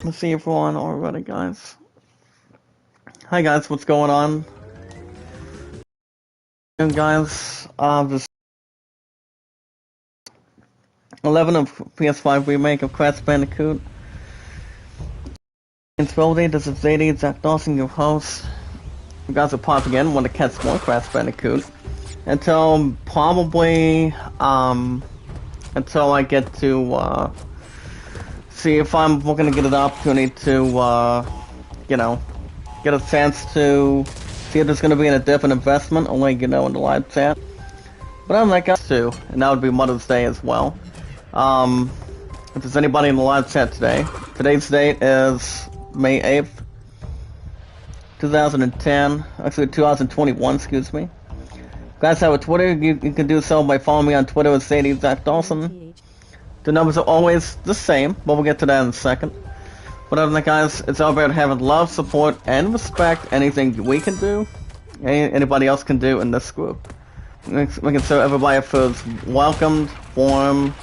Let's see if we're on already, guys. Hi, guys. What's going on? And guys, this 11 of PS5 remake of Crash Banditcot. In 12 days, this is Zadie, Zach Dawson, your host. You guys will pop again when to catch more Crash Banditcot. Until probably, until I get to, see if I'm gonna get an opportunity to, you know, get a chance to see if there's gonna be a different investment, I'll let you know in the live chat. But I'm that guy too, and that would be Mother's Day as well. If there's anybody in the live chat today, today's date is May 8th, 2010, actually 2021, excuse me. If you guys have a Twitter, you can do so by following me on Twitter with Sadie Zach Dawson. The numbers are always the same, but we'll get to that in a second. But other than that, guys, it's all about having love, support, and respect. Anything we can do, anybody else can do in this group. Making sure everybody feels welcomed, warm,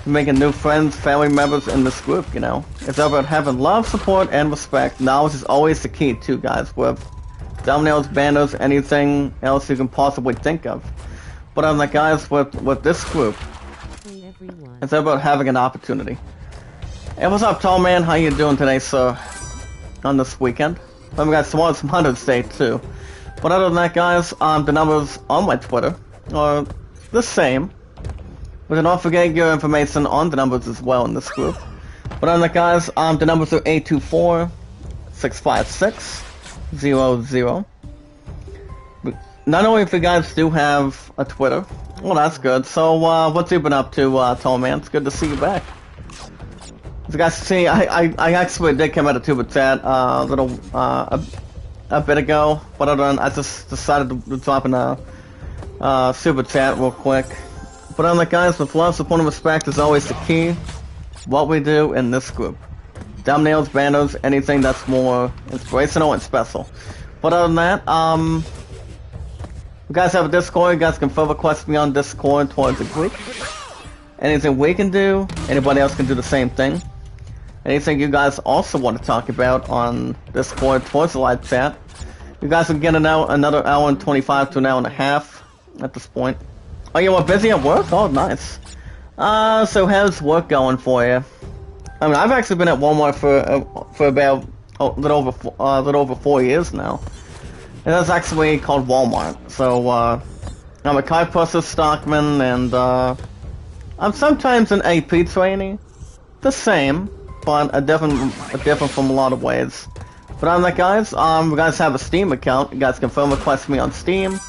making new friends, family members in this group, you know. It's all about having love, support, and respect. Knowledge is always the key, too, guys, with thumbnails, banners, anything else you can possibly think of. But other than that, guys, with this group, it's all about having an opportunity. Hey, what's up, tall man? How you doing today, sir? On this weekend? Remember, guys, tomorrow's Mother's Day, too. But other than that, guys, the numbers on my Twitter are the same. But don't forget your information on the numbers as well in this group. But other than that, guys, the numbers are 824-656-00. Not only if you guys do have a Twitter, well, that's good. So, what's you been up to, tall man? It's good to see you back. As you guys see, I actually did come out of Tuba Chat a bit ago, but other than I just decided to drop in a Super Chat real quick. But other than that, guys, with love, support, and respect is always the key. What we do in this group. Thumbnails, banners, anything that's more inspirational and special. But other than that, you guys have a Discord, you guys can further request me on Discord towards the group. Anything we can do, anybody else can do the same thing. Anything you guys also want to talk about on Discord towards the live chat. You guys can get another hour and 25 to an hour and a half at this point. Oh, you were busy at work? Oh, nice. So how's work going for you? I mean, I've actually been at Walmart for about a little over 4 years now. And that's actually called Walmart. So, I'm a Kai Process stockman, and, I'm sometimes an AP trainee. The same, but a different from a lot of ways. But other than that, guys, you guys have a Steam account. You guys can phone request me on Steam.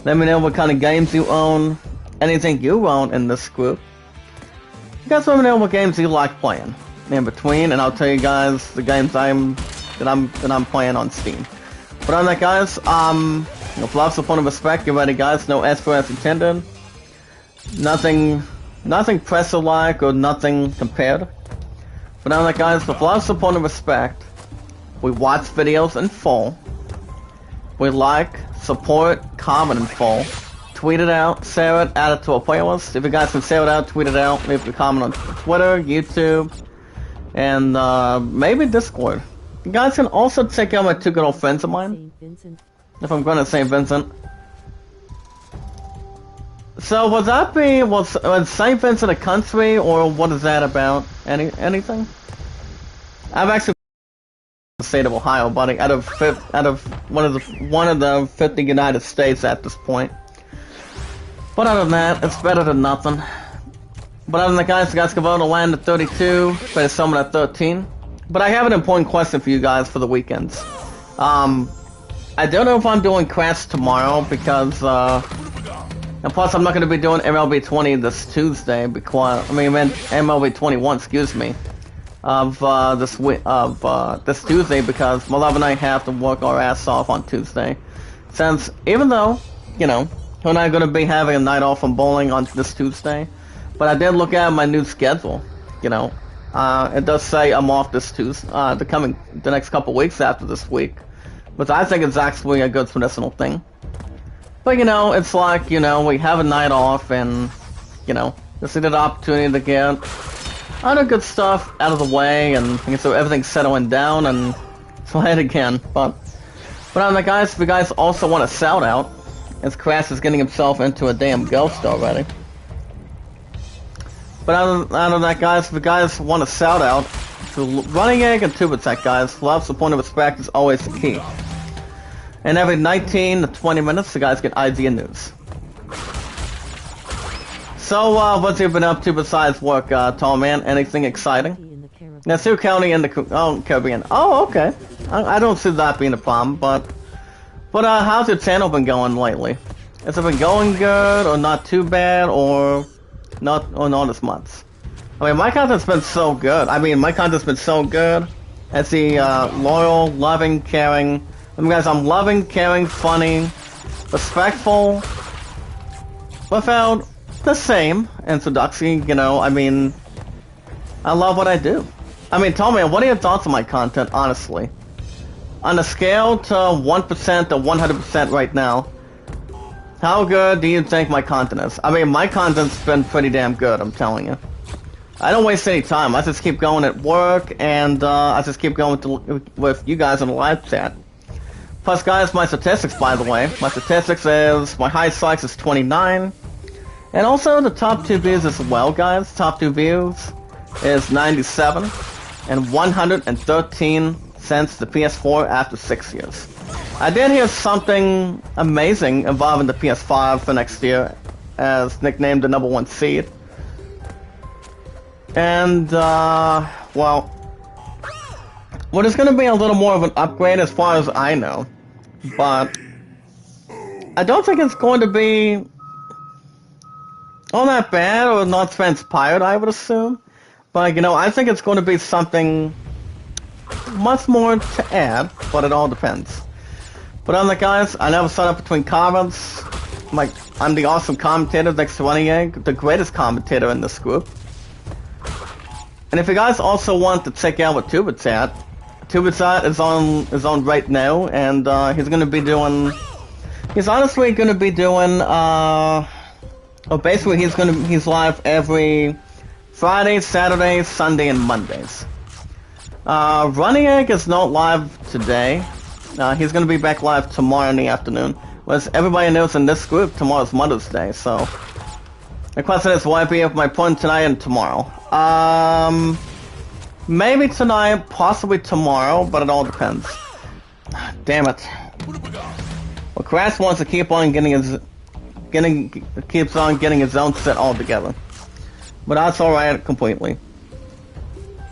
Let me know what kind of games you own. Anything you own in this group. You guys let me know what games you like playing in between, and I'll tell you guys the games that I'm playing on Steam. But other than that, guys, with love, support, and respect, you ready, guys? No S for S intended. Nothing pressure-like or nothing compared. But other than that, guys, with love, support, and respect, we watch videos in full. We like, support, comment in full. Tweet it out, share it, add it to our playlist. If you guys can share it out, tweet it out, leave a comment on Twitter, YouTube, and maybe Discord. You guys can also check out my two good old friends of mine. If I'm going to St. Vincent. So would that be, was St. Vincent a country, or what is that about? Anything? I've actually been in the state of Ohio, buddy, out of one of the 50 United States at this point. But other than that, it's better than nothing. But other than that, guys, you guys can vote to land at 32, play the summon at 13. But I have an important question for you guys for the weekends. I don't know if I'm doing Crash tomorrow because, and plus I'm not going to be doing MLB 20 this Tuesday because, MLB 21, excuse me, of this Tuesday because my love and I have to work our ass off on Tuesday. Since, even though, you know, we're not going to be having a night off from bowling on this Tuesday, but I did look at my new schedule, you know. It does say I'm off this Tuesday, the next couple weeks after this week. But I think it's actually a good medicinal thing. But, you know, it's like, you know, we have a night off and, you know, this is an opportunity to get other good stuff out of the way, and so everything's settling down, and try it again. But guys, if you guys also want a shout out, as Crash is getting himself into a damn ghost already. But out of that, guys, if you guys want a shout out to Running Egg and Tube Attack, guys, love, support, and respect is always the key. And every 19 to 20 minutes, the guys get idea news. So, what's you been up to besides work, tall man? Anything exciting? Nassau County in the Caribbean. Oh, okay. I don't see that being a problem, but how's your channel been going lately? Has it been going good, or not too bad, or not as much? I mean, my content's been so good. As the loyal, loving, caring. I mean, guys, I'm loving, caring, funny, respectful, without the same introduction, I mean, I love what I do. I mean, tell me, what are your thoughts on my content, honestly? On a scale to 1% to 100% right now, how good do you think my content is? I mean, my content's been pretty damn good, I'm telling you. I don't waste any time. I just keep going at work, and I just keep going with you guys in the live chat. Plus, guys, my statistics, by the way. My statistics is, my highest likes is 29. And also the top 2 views as well, guys. Top 2 views is 97 and 113 since the PS4 after 6 years. I did hear something amazing involving the Ps5 for next year, as nicknamed the #1 seed. And, well, there's going to be a little more of an upgrade as far as I know. But I don't think it's going to be all that bad or not transpired, I would assume. But, I think it's going to be something much more to add, but it all depends. But on that, guys, I never set up between comments. I'm the awesome commentator next to Running Egg, the greatest commentator in this group. And if you guys also want to check out what Tube Attack is on right now, and he's honestly gonna be doing basically he's live every Friday, Saturday, Sunday, and Mondays. Running Egg is not live today. He's gonna be back live tomorrow in the afternoon. As everybody knows in this group, tomorrow's Mother's Day, so the question is, will I be with my opponent tonight and tomorrow? Maybe tonight, possibly tomorrow, but it all depends. Damn it. Well, Crash wants to keep on getting his own set all together. But that's alright completely.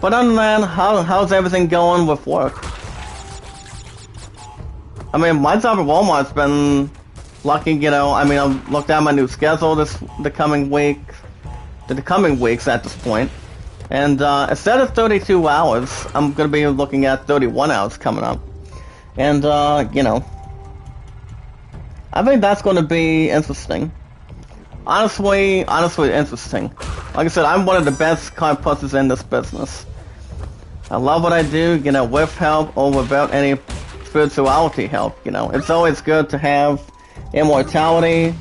But other than that, how's everything going with work? I mean, my job at Walmart's been lucky, I've looked at my new schedule the coming weeks at this point. And instead of 32 hours, I'm going to be looking at 31 hours coming up. And, I think that's going to be interesting. Honestly interesting. Like I said, I'm one of the best card pushers in this business. I love what I do, with help or without any spirituality help, It's always good to have immortality,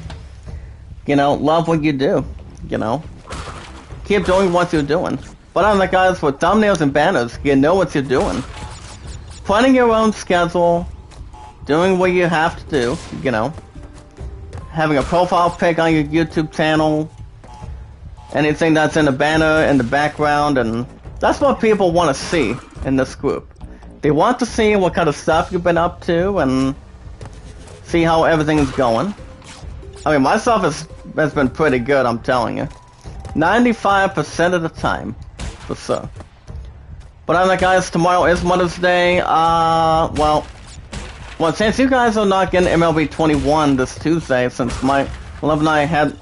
love what you do, Keep doing what you're doing. But on that, guys, with thumbnails and banners, you know what you're doing. Planning your own schedule, doing what you have to do, Having a profile pic on your YouTube channel, anything that's in the banner, in the background, and that's what people want to see in this group. They want to see what kind of stuff you've been up to, and see how everything is going. I mean, my stuff has been pretty good, I'm telling you. 95% of the time, for sure. But other than that, guys, tomorrow is Mother's Day. Well, since you guys are not getting MLB 21 this Tuesday, since my beloved and I since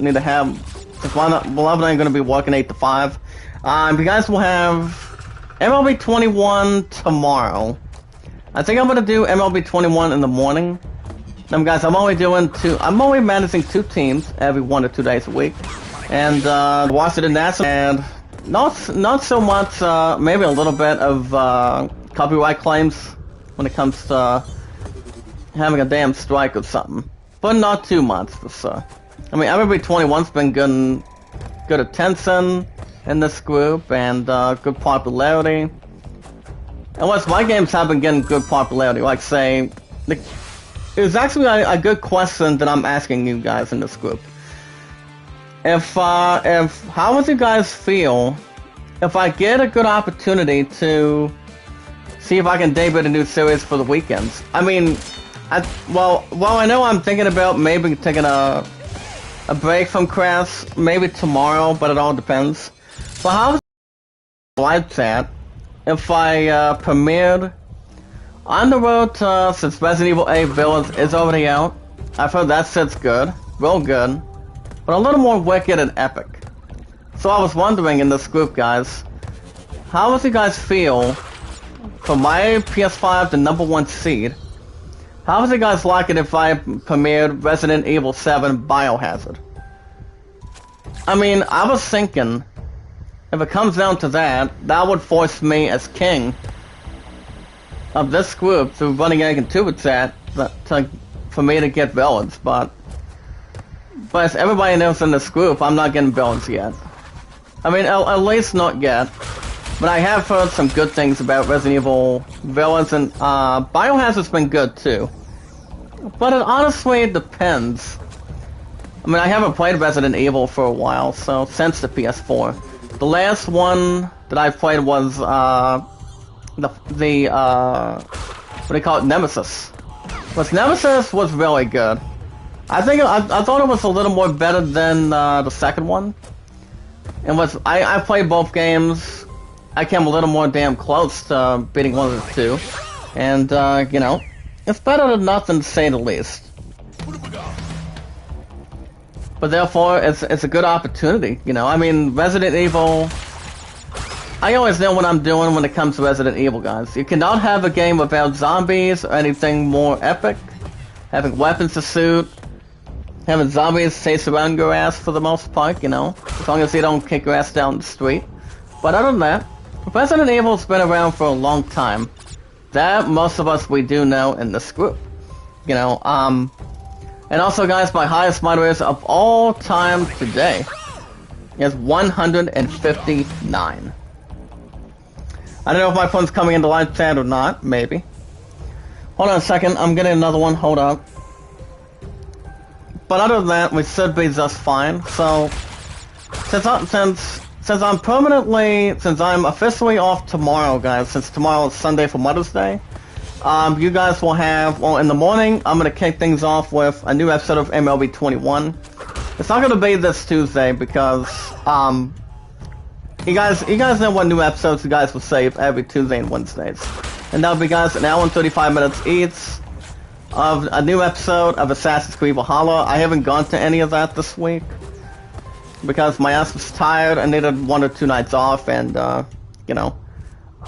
my beloved and I are going to be working 8 to 5, you guys will have MLB 21 tomorrow. I think I'm going to do MLB 21 in the morning. Guys, I'm only managing 2 teams every 1 to 2 days a week. And Washington Nationals, and not so much, maybe a little bit of copyright claims when it comes to having a damn strike or something. But not too much, for sure. I mean, MLB 21's been good at Tencent, in this group and good popularity. And what's my games have been getting good popularity, like say, it was actually a good question that I'm asking you guys in this group. If how would you guys feel if I get a good opportunity to see if I can debut a new series for the weekends? I mean, well, I know I'm thinking about maybe taking a break from Crash, maybe tomorrow, but it all depends. So how would you like that if I premiered On the Road to, since Resident Evil 8 Villains is already out? I've heard that shit's good, real good, but a little more wicked and epic. So I was wondering in this group, guys, how would you guys feel for my PS5, the #1 seed? How would you guys like it if I premiered Resident Evil 7 Biohazard? I mean, I was thinking, if it comes down to that, that would force me as king of this group through running egg and tuba chat for me to get villains, but as everybody knows in this group, I'm not getting villains yet. I mean, at least not yet. But I have heard some good things about Resident Evil villains, and Biohazard's been good too. But it honestly depends. I mean, I haven't played Resident Evil for a while, so since the PS4. The last one that I played was what do you call it, Nemesis. Nemesis was really good. I think I thought it was a little more better than the second one. And I played both games. I came a little more damn close to beating one of the two. And you know, it's better than nothing, to say the least. But therefore, it's a good opportunity, you know. I mean, Resident Evil, I always know what I'm doing when it comes to Resident Evil, guys. You cannot have a game without zombies or anything more epic. Having weapons to shoot, having zombies chase around your ass for the most part, you know, as long as they don't kick your ass down the street. But other than that, Resident Evil's been around for a long time. That most of us we do know in this group, you know. And also, guys, my highest moderators of all time today is 159. I don't know if my phone's coming into live chat or not, maybe. Hold on a second, I'm getting another one, hold up. But other than that, we should be just fine. So, since I'm officially off tomorrow, guys, since tomorrow is Sunday for Mother's Day, you guys will have, well, in the morning, I'm going to kick things off with a new episode of MLB 21. It's not going to be this Tuesday because, you guys know what new episodes you guys will save every Tuesday and Wednesdays. And that'll be, guys, an hour and 35 minutes each of a new episode of Assassin's Creed Valhalla. I haven't gone to any of that this week because my ass was tired. I needed 1 or 2 nights off, and, you know,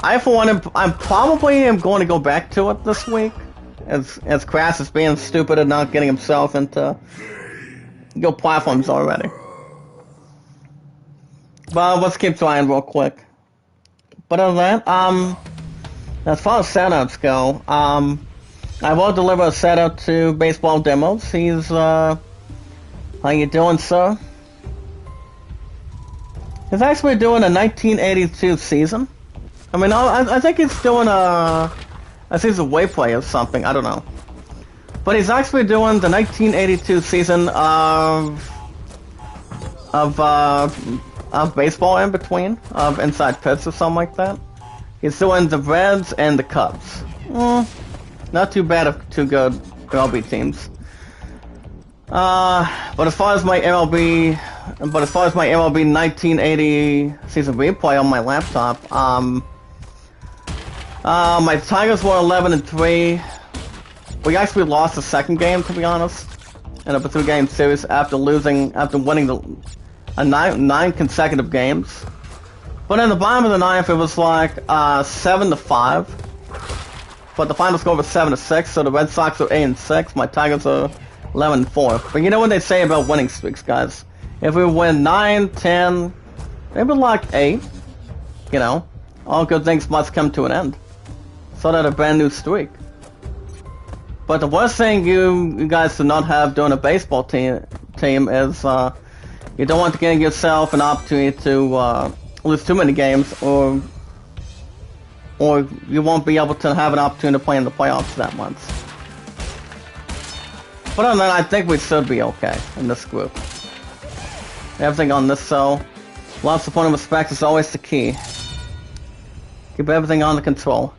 I, for one, I'm probably going to go back to it this week, as Crash is being stupid and not getting himself into good platforms already. But let's keep trying real quick. But other than that, as far as shoutouts go, I will deliver a shout-out to Baseball Demos. He's, how you doing, sir? He's actually doing a 1982 season. I mean, I think he's doing I think he's a wayplay or something, I don't know. But he's actually doing the 1982 season of baseball in between, of Inside Pitch or something like that. He's doing the Reds and the Cubs. Not too bad of 2 good MLB teams. But as far as my MLB 1980 season replay on my laptop, my Tigers were 11-3. We actually lost the second game, to be honest, in a 3-game series after winning nine consecutive games. But in the bottom of the 9th, it was like 7-5. But the final score was 7-6, so the Red Sox are 8-6. My Tigers are 11-4. But you know what they say about winning streaks, guys? If we win 9, 10, maybe like 8, you know, all good things must come to an end. So that a brand new streak. But the worst thing you guys do not have doing a baseball team is you don't want to give yourself an opportunity to lose too many games, or you won't be able to have an opportunity to play in the playoffs that month. But other than that, I think we should be okay in this group. Everything on this cell. Love, support, and respect is always the key. Keep everything under control.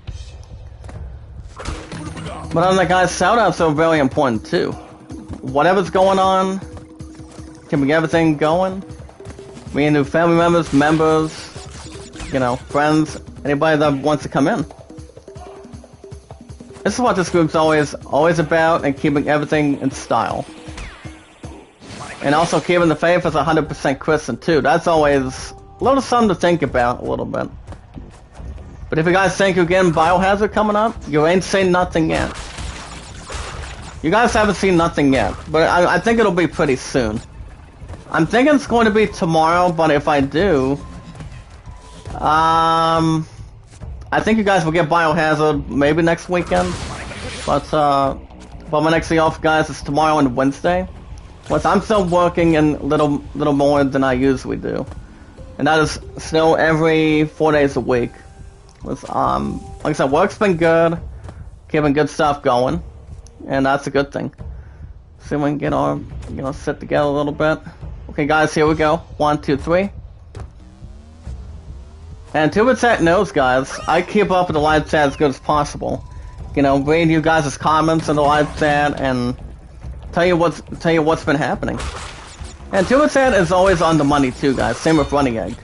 But other than that, guys, shoutouts are very important too. Whatever's going on, keeping everything going. Me and new family members, you know, friends, anybody that wants to come in. This is what this group's always about, and keeping everything in style. And also keeping the faith as 100% Christian too. That's always a little something to think about a little bit. But if you guys think you're getting Biohazard coming up, you ain't seen nothing yet. You guys haven't seen nothing yet, but I think it'll be pretty soon. I'm thinking it's going to be tomorrow, but if I do, I think you guys will get Biohazard maybe next weekend. But my next day off, guys, is tomorrow and Wednesday. Plus, I'm still working in little more than I usually do, and that is still every 4 days a week. With, like I said, work's been good, keeping good stuff going, and that's a good thing. See if we can get our, sit together a little bit. Okay, guys, here we go. 1, 2, 3. And TuberChat knows, guys, I keep up with the live chat as good as possible. Read you guys' comments in the live chat and tell you what's been happening. And TuberChat is always on the money too, guys. Same with Running Egg.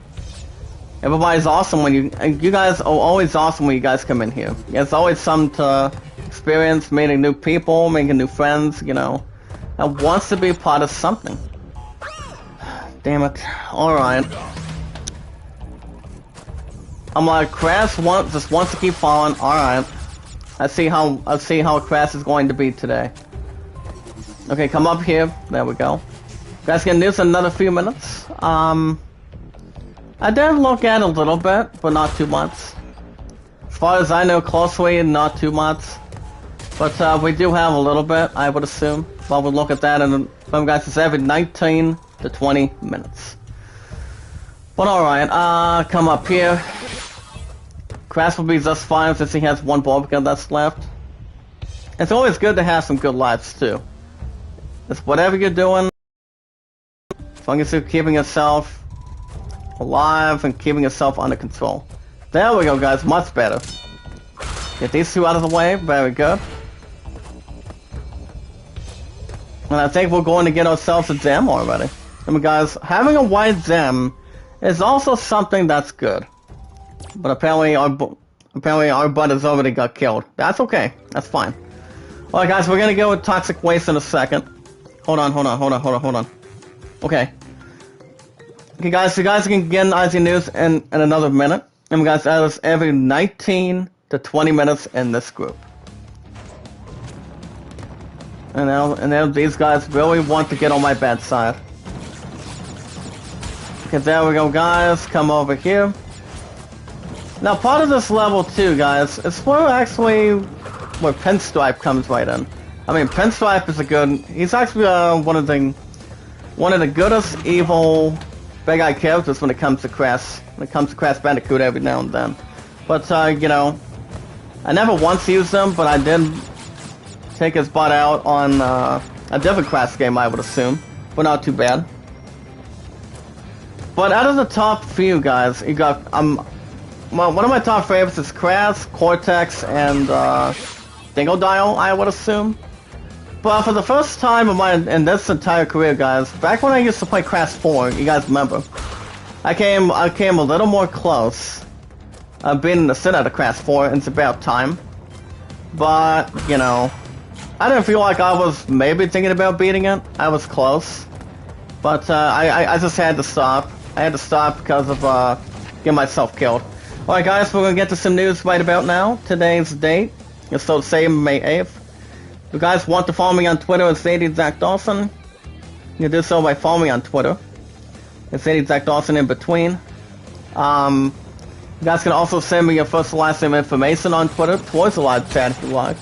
Everybody's awesome when you guys are always awesome when you guys come in here. It's always something to experience, meeting new people, making new friends, that wants to be part of something. Damn it. Alright. I'm like, Crash just wants to keep falling. Alright. I see how Crash is going to be today. Okay, come up here. There we go. You guys can use another few minutes. I did look at it a little bit, but not too much. As far as I know closely, not too much. But we do have a little bit, I would assume. But we'll look at that and some guys it's every 19 to 20 minutes. But alright, come up here. Crash will be just fine since he has one ball because that's left. It's always good to have some good lives too. It's whatever you're doing, as long as you're keeping yourself alive and keeping yourself under control. There we go, guys, much better. Get these two out of the way, very good. And I think we're going to get ourselves a gem already. I mean, guys, having a white gem is also something that's good. But apparently our butt has already got killed. That's okay, that's fine. Alright guys, we're gonna go with Toxic Waste in a second. Hold on. Okay. Okay guys, you guys can get IZ News in another minute. And guys, that is every 19 to 20 minutes in this group. And now these guys really want to get on my bad side. Okay, there we go guys, come over here. Now part of this level too guys, is where Pinstripe comes right in. I mean, Pinstripe is he's actually one of the goodest evil big eye characters when it comes to Crash Banditcot every now and then. But I never once used him, but I did take his butt out on a different Crash game, I would assume, but not too bad. But out of the top few guys, you got one of my top favorites is Crash, Cortex, and Dingodile, I would assume. But for the first time in this entire career, guys, back when I used to play Crash 4, you guys remember, I came a little more close. Being the sin out of Crash 4, it's about time. But, I didn't feel like I was maybe thinking about beating it. I was close. But I just had to stop. I had to stop because of getting myself killed. Alright guys, we're going to get to some news right about now. Today's date is still the same, May 8th. If you guys want to follow me on Twitter, it's ZachDawson. You can do so by following me on Twitter. It's ZachDawson in between. You guys can also send me your first and last name information on Twitter towards the live chat if you like.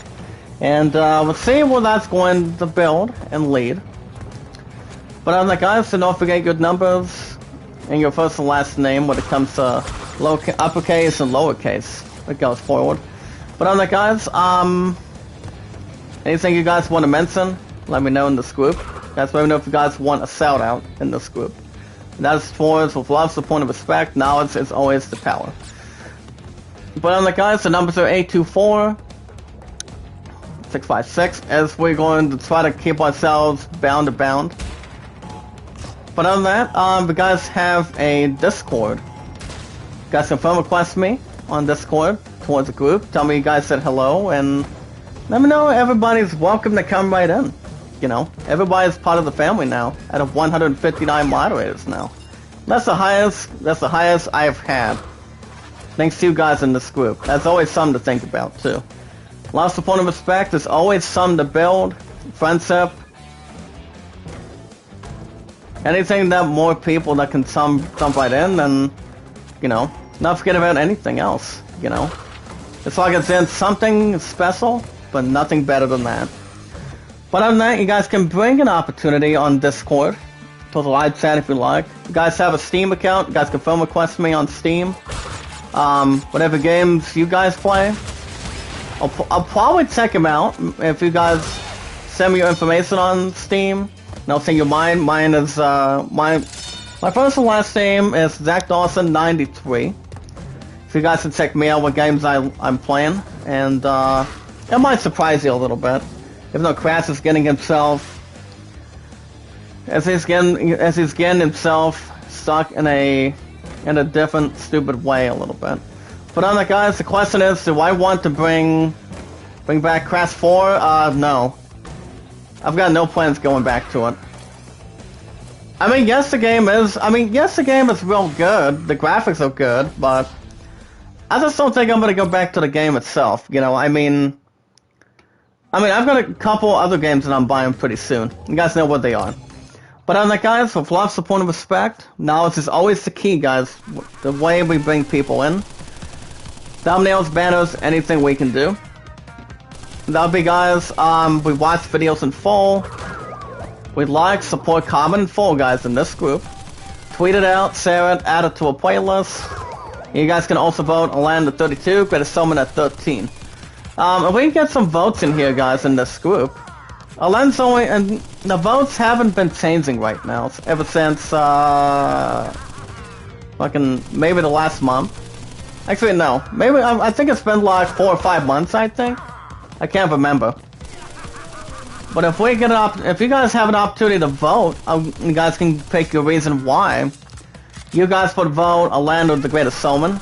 And we'll see where that's going to build and lead. But other than that guys, so don't forget good numbers. and your first and last name when it comes to uppercase and lowercase. It goes forward. But on that, guys, anything you guys want to mention, let me know in this group. Guys, let me know if you guys want a shout out in this group. And that's towards with love, support, and respect. Knowledge is always the power. But on that, guys, the numbers are 824-656, as we're going to try to keep ourselves bound to bound. But other than that, if you guys have a Discord, you guys can phone request me on Discord towards the group. Tell me you guys said hello, and let me know everybody's welcome to come right in. You know, everybody's part of the family now. Out of 159 moderators now, that's the highest I've had. Thanks to you guys in this group. That's always something to think about too. Love, support, and respect. There's always something to build. Friendship. Anything that more people that can jump right in, and you know, not forget about anything else. You know, it's like it's in something special, but nothing better than that. But other than that, you guys can bring an opportunity on Discord to the live chat if you like. You guys have a Steam account, you guys can phone request me on Steam. Whatever games you guys play, I'll probably check them out if you guys send me your information on Steam. And I'll send you mine. Mine is my first and last name is Zach Dawson 93. So you guys can check me out what games I'm playing, and it might surprise you a little bit. Even though Crash is getting himself, as he's getting himself stuck in a different stupid way a little bit. But on that, guys, the question is, do I want to bring back Crash 4? No. I've got no plans going back to it. I mean, yes, the game is real good. The graphics are good, but I just don't think I'm gonna go back to the game itself. You know, I mean, I've got a couple other games that I'm buying pretty soon. You guys know what they are. But on that, guys, with love, support, and respect, knowledge is always the key, guys. The way we bring people in. Thumbnails, banners, anything we can do. That'll be, guys, we watch videos in full. We like, support, comment in full, guys, in this group. Tweet it out, share it, add it to a playlist. You guys can also vote Alan at 32, Greatest Summon at 13. If we can get some votes in here, guys, in this group. Alan's only, and the votes haven't been changing right now, ever since, fucking, maybe the last month. Actually, no. Maybe, I think it's been like 4 or 5 months, I think. I can't remember. But if we get if you guys have an opportunity to vote, you guys can pick your reason why. You guys would vote Orlando the Greatest Showman.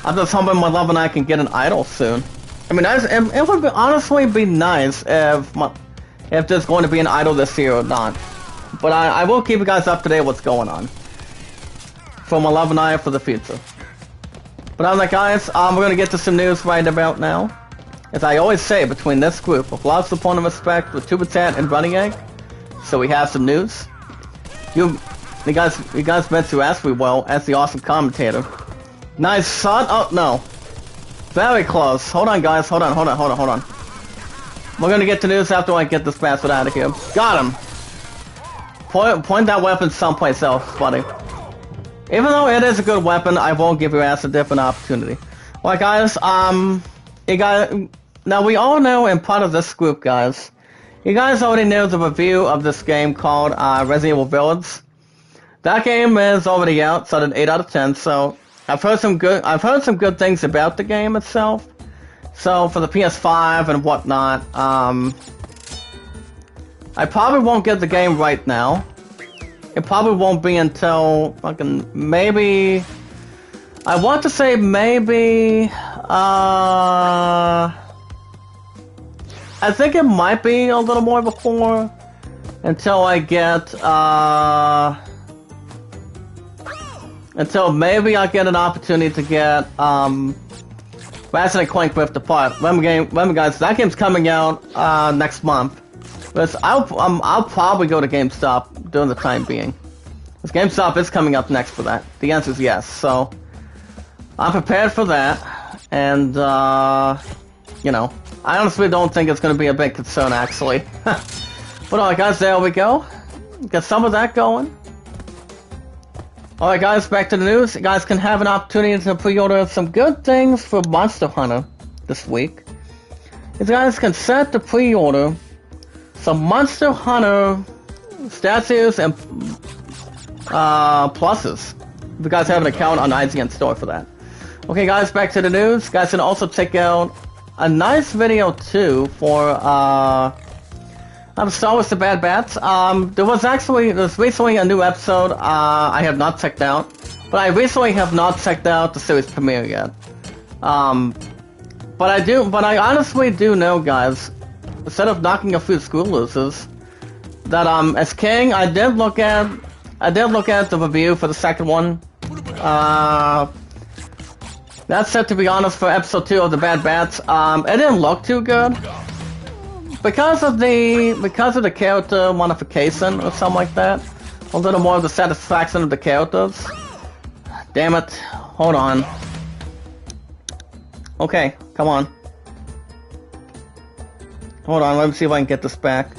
I'm just hoping my love and I can get an idol soon. I mean, it would honestly be nice if there's going to be an idol this year or not. But I will keep you guys up to date what's going on. For my love and I for the future. But on that, guys, we're going to get to some news right about now. As I always say, between this group of love, support, and respect with Tuba Chat and Running Egg. So we have some news. You guys meant to ask me well as the awesome commentator. Nice shot. Oh, no. Very close. Hold on, guys. Hold on. We're gonna get to news after I get this bastard out of here. Got him. Point that weapon someplace else, buddy. Even though it is a good weapon, I won't give your ass a different opportunity. Well, guys, now we all know, and part of this group, guys, you guys already know the review of this game called Resident Evil Village. That game is already out, so an 8 out of 10. So I've heard some good things about the game itself. So for the PS5 and whatnot, I probably won't get the game right now. It probably won't be until fucking maybe. I want to say maybe. I think it might be a little more before until I get until maybe I get an opportunity to get Ratchet and Clank Rift Apart. Remember guys, that game's coming out next month. But I'll probably go to GameStop during the time being. Because GameStop is coming up next for that. The answer is yes. So I'm prepared for that, and you know, I honestly don't think it's going to be a big concern actually. But alright guys, there we go. Get some of that going. Alright guys, back to the news. You guys can have an opportunity to pre-order some good things for Monster Hunter this week. You guys can set to pre-order some Monster Hunter statues and pluses. If you guys have an account on IGN Store for that. Okay guys, back to the news. You guys can also check out a nice video too for Star Wars The Bad Batch. There's recently a new episode I have not checked out, but I recently have not checked out the series premiere yet. But I honestly do know, guys, instead of knocking a few screw looses, that as King, I did look at the review for the second one. That's said, to be honest, for episode 2 of The Bad Batch. It didn't look too good. Because of the character modification or something like that. A little more of the satisfaction of the characters. Damn it. Hold on. Okay, come on. Hold on, let me see if I can get this back.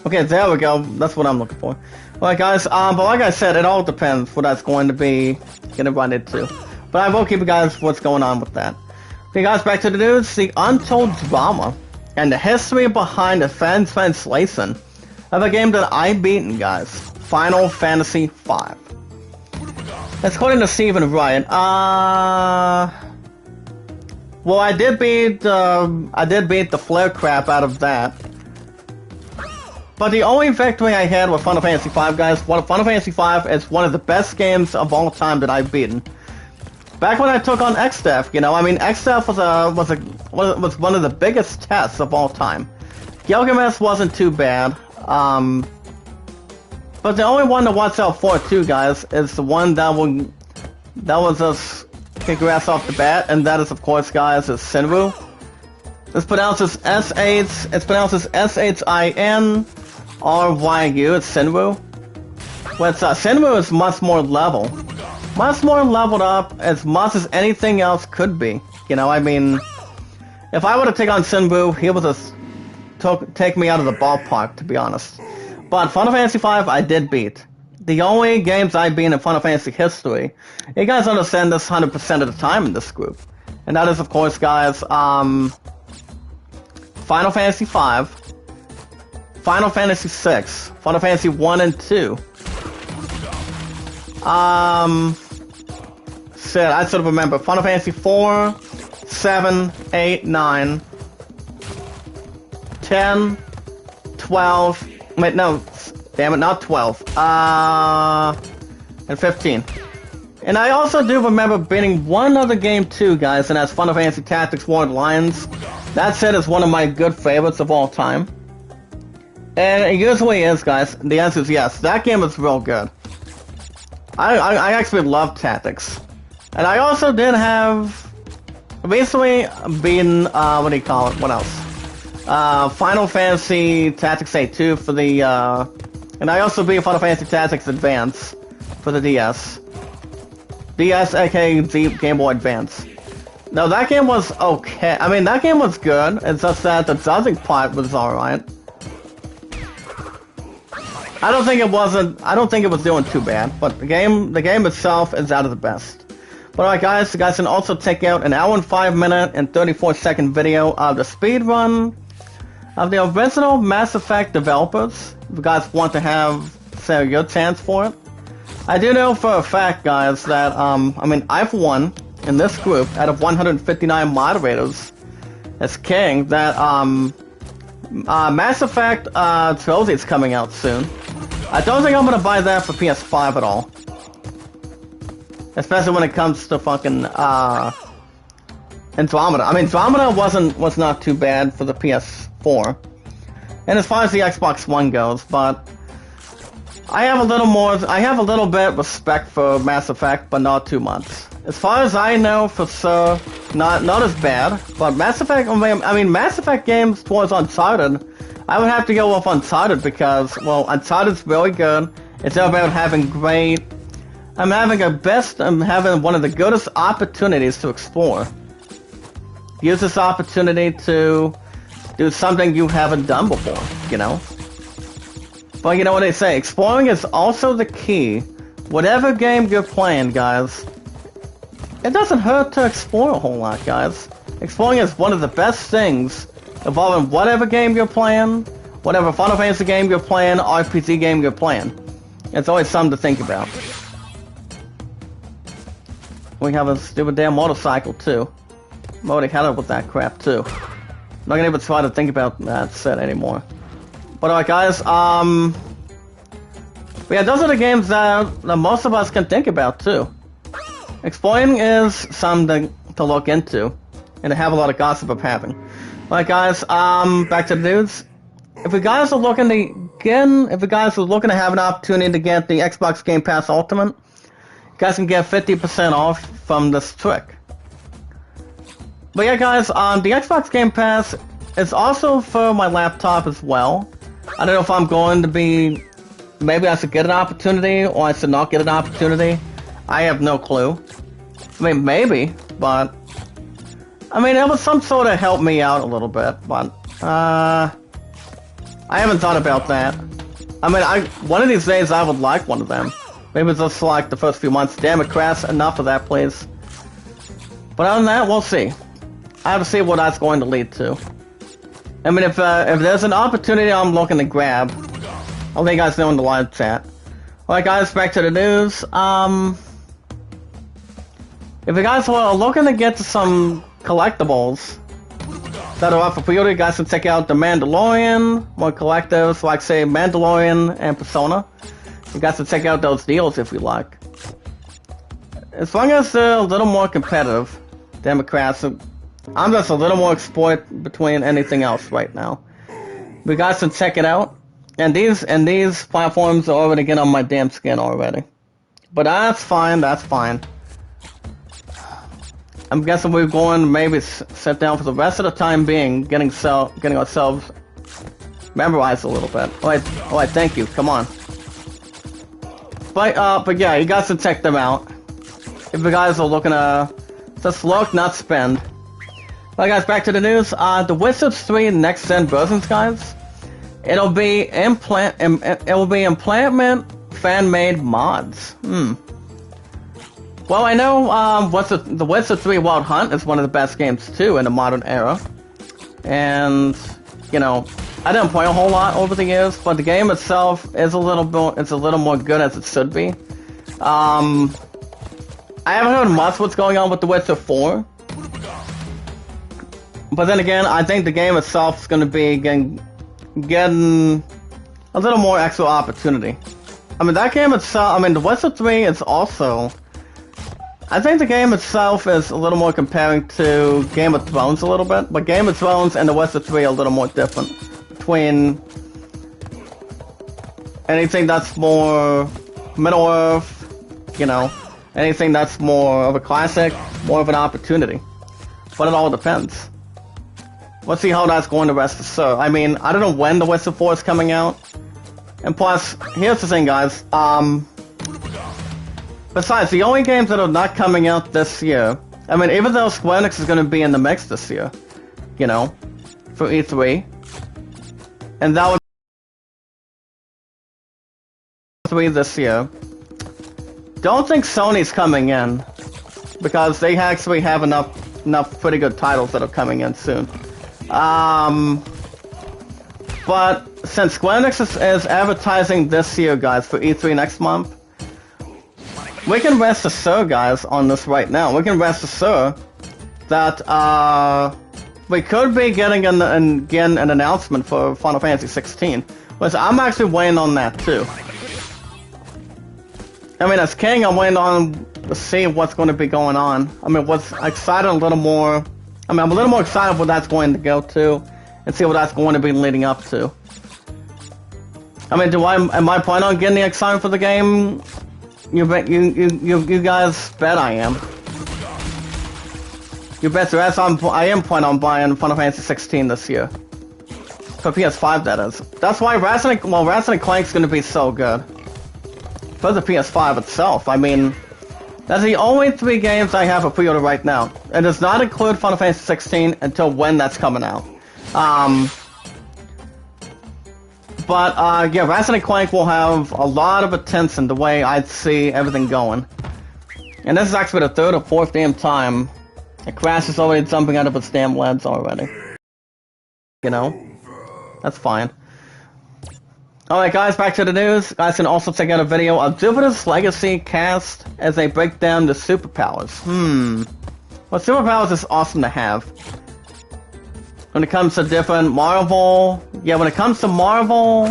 Okay, there we go. That's what I'm looking for. Alright guys, but like I said, it all depends what that's going to be gonna run into. But I will keep you guys what's going on with that. Okay guys, back to the news. The untold drama and the history behind the fan translation of a game that I've beaten, guys. Final Fantasy V. According to Steven Wright, well, I did beat the flare crap out of that. But the only victory I had with Final Fantasy V, guys, Final Fantasy V is one of the best games of all time that I've beaten. Back when I took on XDeath, you know, I mean, XDeath was one of the biggest tests of all time. Gilgamesh wasn't too bad, but the only one to watch out for too, guys, is the one that will just kick your ass off the bat, and that is, of course, guys, is Shinru. It's pronounced as S-H-I-N-R-Y-U, it's Shinru. But Shinru is much more leveled up, as much as anything else could be. You know, I mean, if I were to take on Shinru, he would just take me out of the ballpark, to be honest. But Final Fantasy V, I did beat. The only games I've been in Final Fantasy history, you guys understand this 100% of the time in this group. And that is, of course, guys, Final Fantasy V, Final Fantasy VI, Final Fantasy 1 and 2. Shit, I should remember. Final Fantasy 4, 7, 8, 9, 10, 12, wait, no, damn it, not 12, and 15. And I also do remember beating one other game too, guys, and that's Final Fantasy Tactics War Alliance. That set is one of my good favorites of all time. And it usually is, guys. The answer is yes. That game is real good. I actually love Tactics. And I also did have recently been, what do you call it? What else? Final Fantasy Tactics 8-2 for the, and I also beat Final Fantasy Tactics Advance for the DS. DS, aka Game Boy Advance. No, that game was okay. I mean, that game was good. It's just that the judging part was alright. I don't think it was doing too bad, but the game itself is out of the best. But alright guys, you guys can also check out an hour and 5 minute and 34-second video of the speedrun of the original Mass Effect developers, if you guys want to have, say, your chance for it. I do know for a fact, guys, that, I mean, I've won in this group, out of 159 moderators, as King, that, Mass Effect, Trilogy is coming out soon. I don't think I'm gonna buy that for PS5 at all. Especially when it comes to fucking, Andromeda. I mean, Andromeda was not too bad for the PS4. And as far as the Xbox One goes, but I have a little bit respect for Mass Effect, but not too much. As far as I know, for sure, not as bad. But Mass Effect, I mean, Mass Effect games towards Uncharted, I would have to go with Uncharted because, well, Uncharted's really good. It's about having great, I'm having one of the goodest opportunities to explore. Use this opportunity to do something you haven't done before, you know? But you know what they say, exploring is also the key whatever game you're playing, guys, it doesn't hurt to explore a whole lot, guys. Exploring is one of the best things involving whatever game you're playing, whatever Final Fantasy game you're playing, RPG game you're playing. It's always something to think about. We have a stupid damn motorcycle, too. I'm already had up with that crap, too. I'm not gonna even try to think about that set anymore. But alright, guys, but yeah, those are the games that most of us can think about, too. Exploring is something to look into, and to have a lot of gossip of having. Alright, guys, back to the news. If you guys are looking to have an opportunity to get the Xbox Game Pass Ultimate, you guys can get 50% off from this trick. But yeah, guys, the Xbox Game Pass is also for my laptop as well. I don't know if I'm going to be... Maybe I should get an opportunity, or I should not get an opportunity. I have no clue. I mean, maybe, but... I mean, it would some sort of help me out a little bit, but... I haven't thought about that. I mean, one of these days I would like one of them. Maybe just like the first few months. Damn it, Crash, enough of that, please. But other than that, we'll see. I have to see what that's going to lead to. I mean, if there's an opportunity I'm looking to grab, I'll let you guys know in the live chat. Alright, guys, back to the news. If you guys are looking to get to some collectibles that are up for pre-order, you guys can check out The Mandalorian, more collectives like, say, Mandalorian and Persona. You guys can check out those deals if you like. As long as they're a little more competitive, Democrats, I'm just a little more exploit between anything else right now. You guys can check it out. And these platforms are already getting on my damn skin already. But that's fine, that's fine. I'm guessing we're going to maybe sit down for the rest of the time being, getting ourselves memorized a little bit. Alright, thank you, come on. But yeah, you guys can check them out. If you guys are looking to just look, not spend. Alright guys, back to the news. The Wizard 3 next gen versions, guys. It'll be implement fan-made mods. Well, I know the Wizard 3 Wild Hunt is one of the best games too in the modern era. And you know, I didn't play a whole lot over the years, but the game itself is a little more good as it should be. I haven't heard much what's going on with The Witcher 4. But then again, I think the game itself is going to be getting a little more extra opportunity. I mean, that game itself, I mean, The Witcher 3 is also... I think the game itself is a little more comparing to Game of Thrones a little bit, but Game of Thrones and The Witcher 3 are a little more different. Between anything that's more Middle-earth, you know, anything that's more of a classic, more of an opportunity. But it all depends. Let's see how that's going to rest of Sir. I mean, I don't know when The Witcher 4 is coming out. And plus, here's the thing, guys. Besides, the only games that are not coming out this year, I mean, even though Square Enix is going to be in the mix this year, you know, for E3, and that would be E3 this year, don't think Sony's coming in, because they actually have enough pretty good titles that are coming in soon. But since Square Enix is advertising this year, guys, for E3 next month, we can rest assured, guys, on this right now. We can rest assured that we could be getting an announcement for Final Fantasy 16. Which I'm actually waiting on that too. I mean, as King, I'm waiting on to see what's going to be going on. I mean, what's excited a little more. I mean, I'm a little more excited what that's going to go to, and see what that's going to be leading up to. I mean, am I planning on getting excited for the game? You guys bet I am. You bet your ass I am planning on buying Final Fantasy 16 this year. For PS5, that is. That's why Ratchet & Clank's gonna be so good. For the PS5 itself, I mean, that's the only 3 games I have for pre-order right now. It does not include Final Fantasy 16 until when that's coming out. But yeah, Ratchet and Clank will have a lot of attention the way I'd see everything going. And this is actually the third or fourth damn time Crash is already jumping out of its damn legs already. You know? That's fine. Alright guys, back to the news. You guys can also check out a video of Jupiter's Legacy cast as they break down the superpowers. Well, superpowers is awesome to have. When it comes to different Marvel... Yeah, when it comes to Marvel,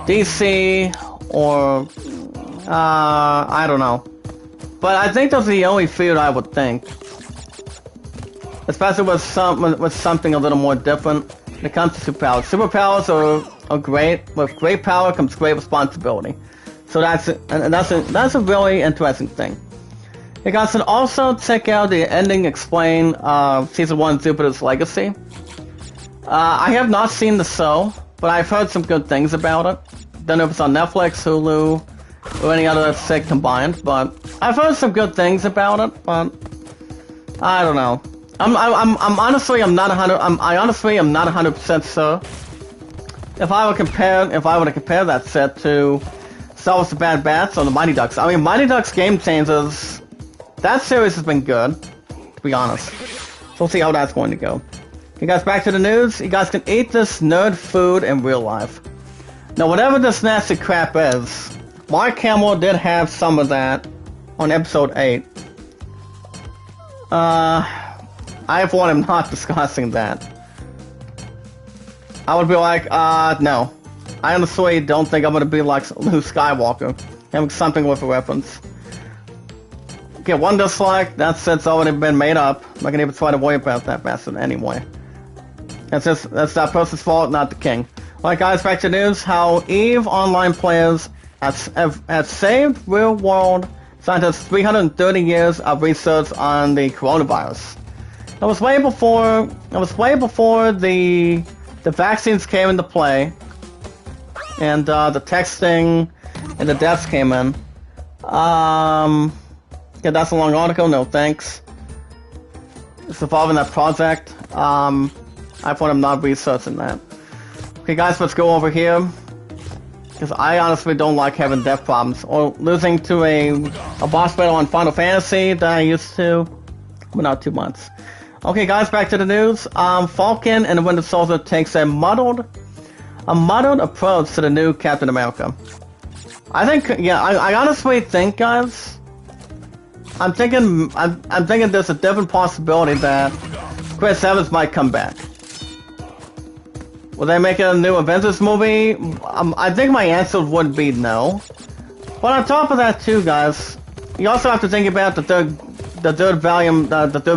DC, or... I don't know. But I think those are the only field I would think. Especially with something a little more different when it comes to superpowers. Superpowers are great. With great power comes great responsibility. So that's a really interesting thing. You guys can also check out the ending explain Season 1 Jupiter's Legacy. I have not seen the show, but I've heard some good things about it. Don't know if it's on Netflix, Hulu, or any other site combined, but I've heard some good things about it, but I don't know. I honestly am not 100% sure. If I were to compare that set to Star Wars: The Bad Batch or the Mighty Ducks, I mean, Mighty Ducks Game Changers, that series has been good, to be honest. So we'll see how that's going to go. You guys, back to the news. You guys can eat this nerd food in real life. Now, whatever this nasty crap is, Mark Hamill did have some of that on episode 8. I for one am not discussing that. I would be like, no. I honestly don't think I'm gonna be like Luke Skywalker, having something with a reference. Okay, one dislike, that's already been made up. I'm not gonna even try to worry about that bastard anyway. That's that person's fault, not the king. Alright guys, back to news, how EVE Online players have saved real-world scientists 330 years of research on the coronavirus. That was way before the vaccines came into play, and the texting and the deaths came in. Yeah, that's a long article. No thanks. It's involving that project. I thought I'm not researching that. Okay, guys, let's go over here. Because I honestly don't like having death problems or losing to a boss battle on Final Fantasy that I used to, but not too much. Okay, guys, back to the news. Falcon and the Winter Soldier takes a muddled approach to the new Captain America. I think, yeah, I honestly think, guys, I'm thinking there's a different possibility that Chris Evans might come back. Will they make a new Avengers movie? I think my answer would be no. But on top of that, too, guys, you also have to think about the third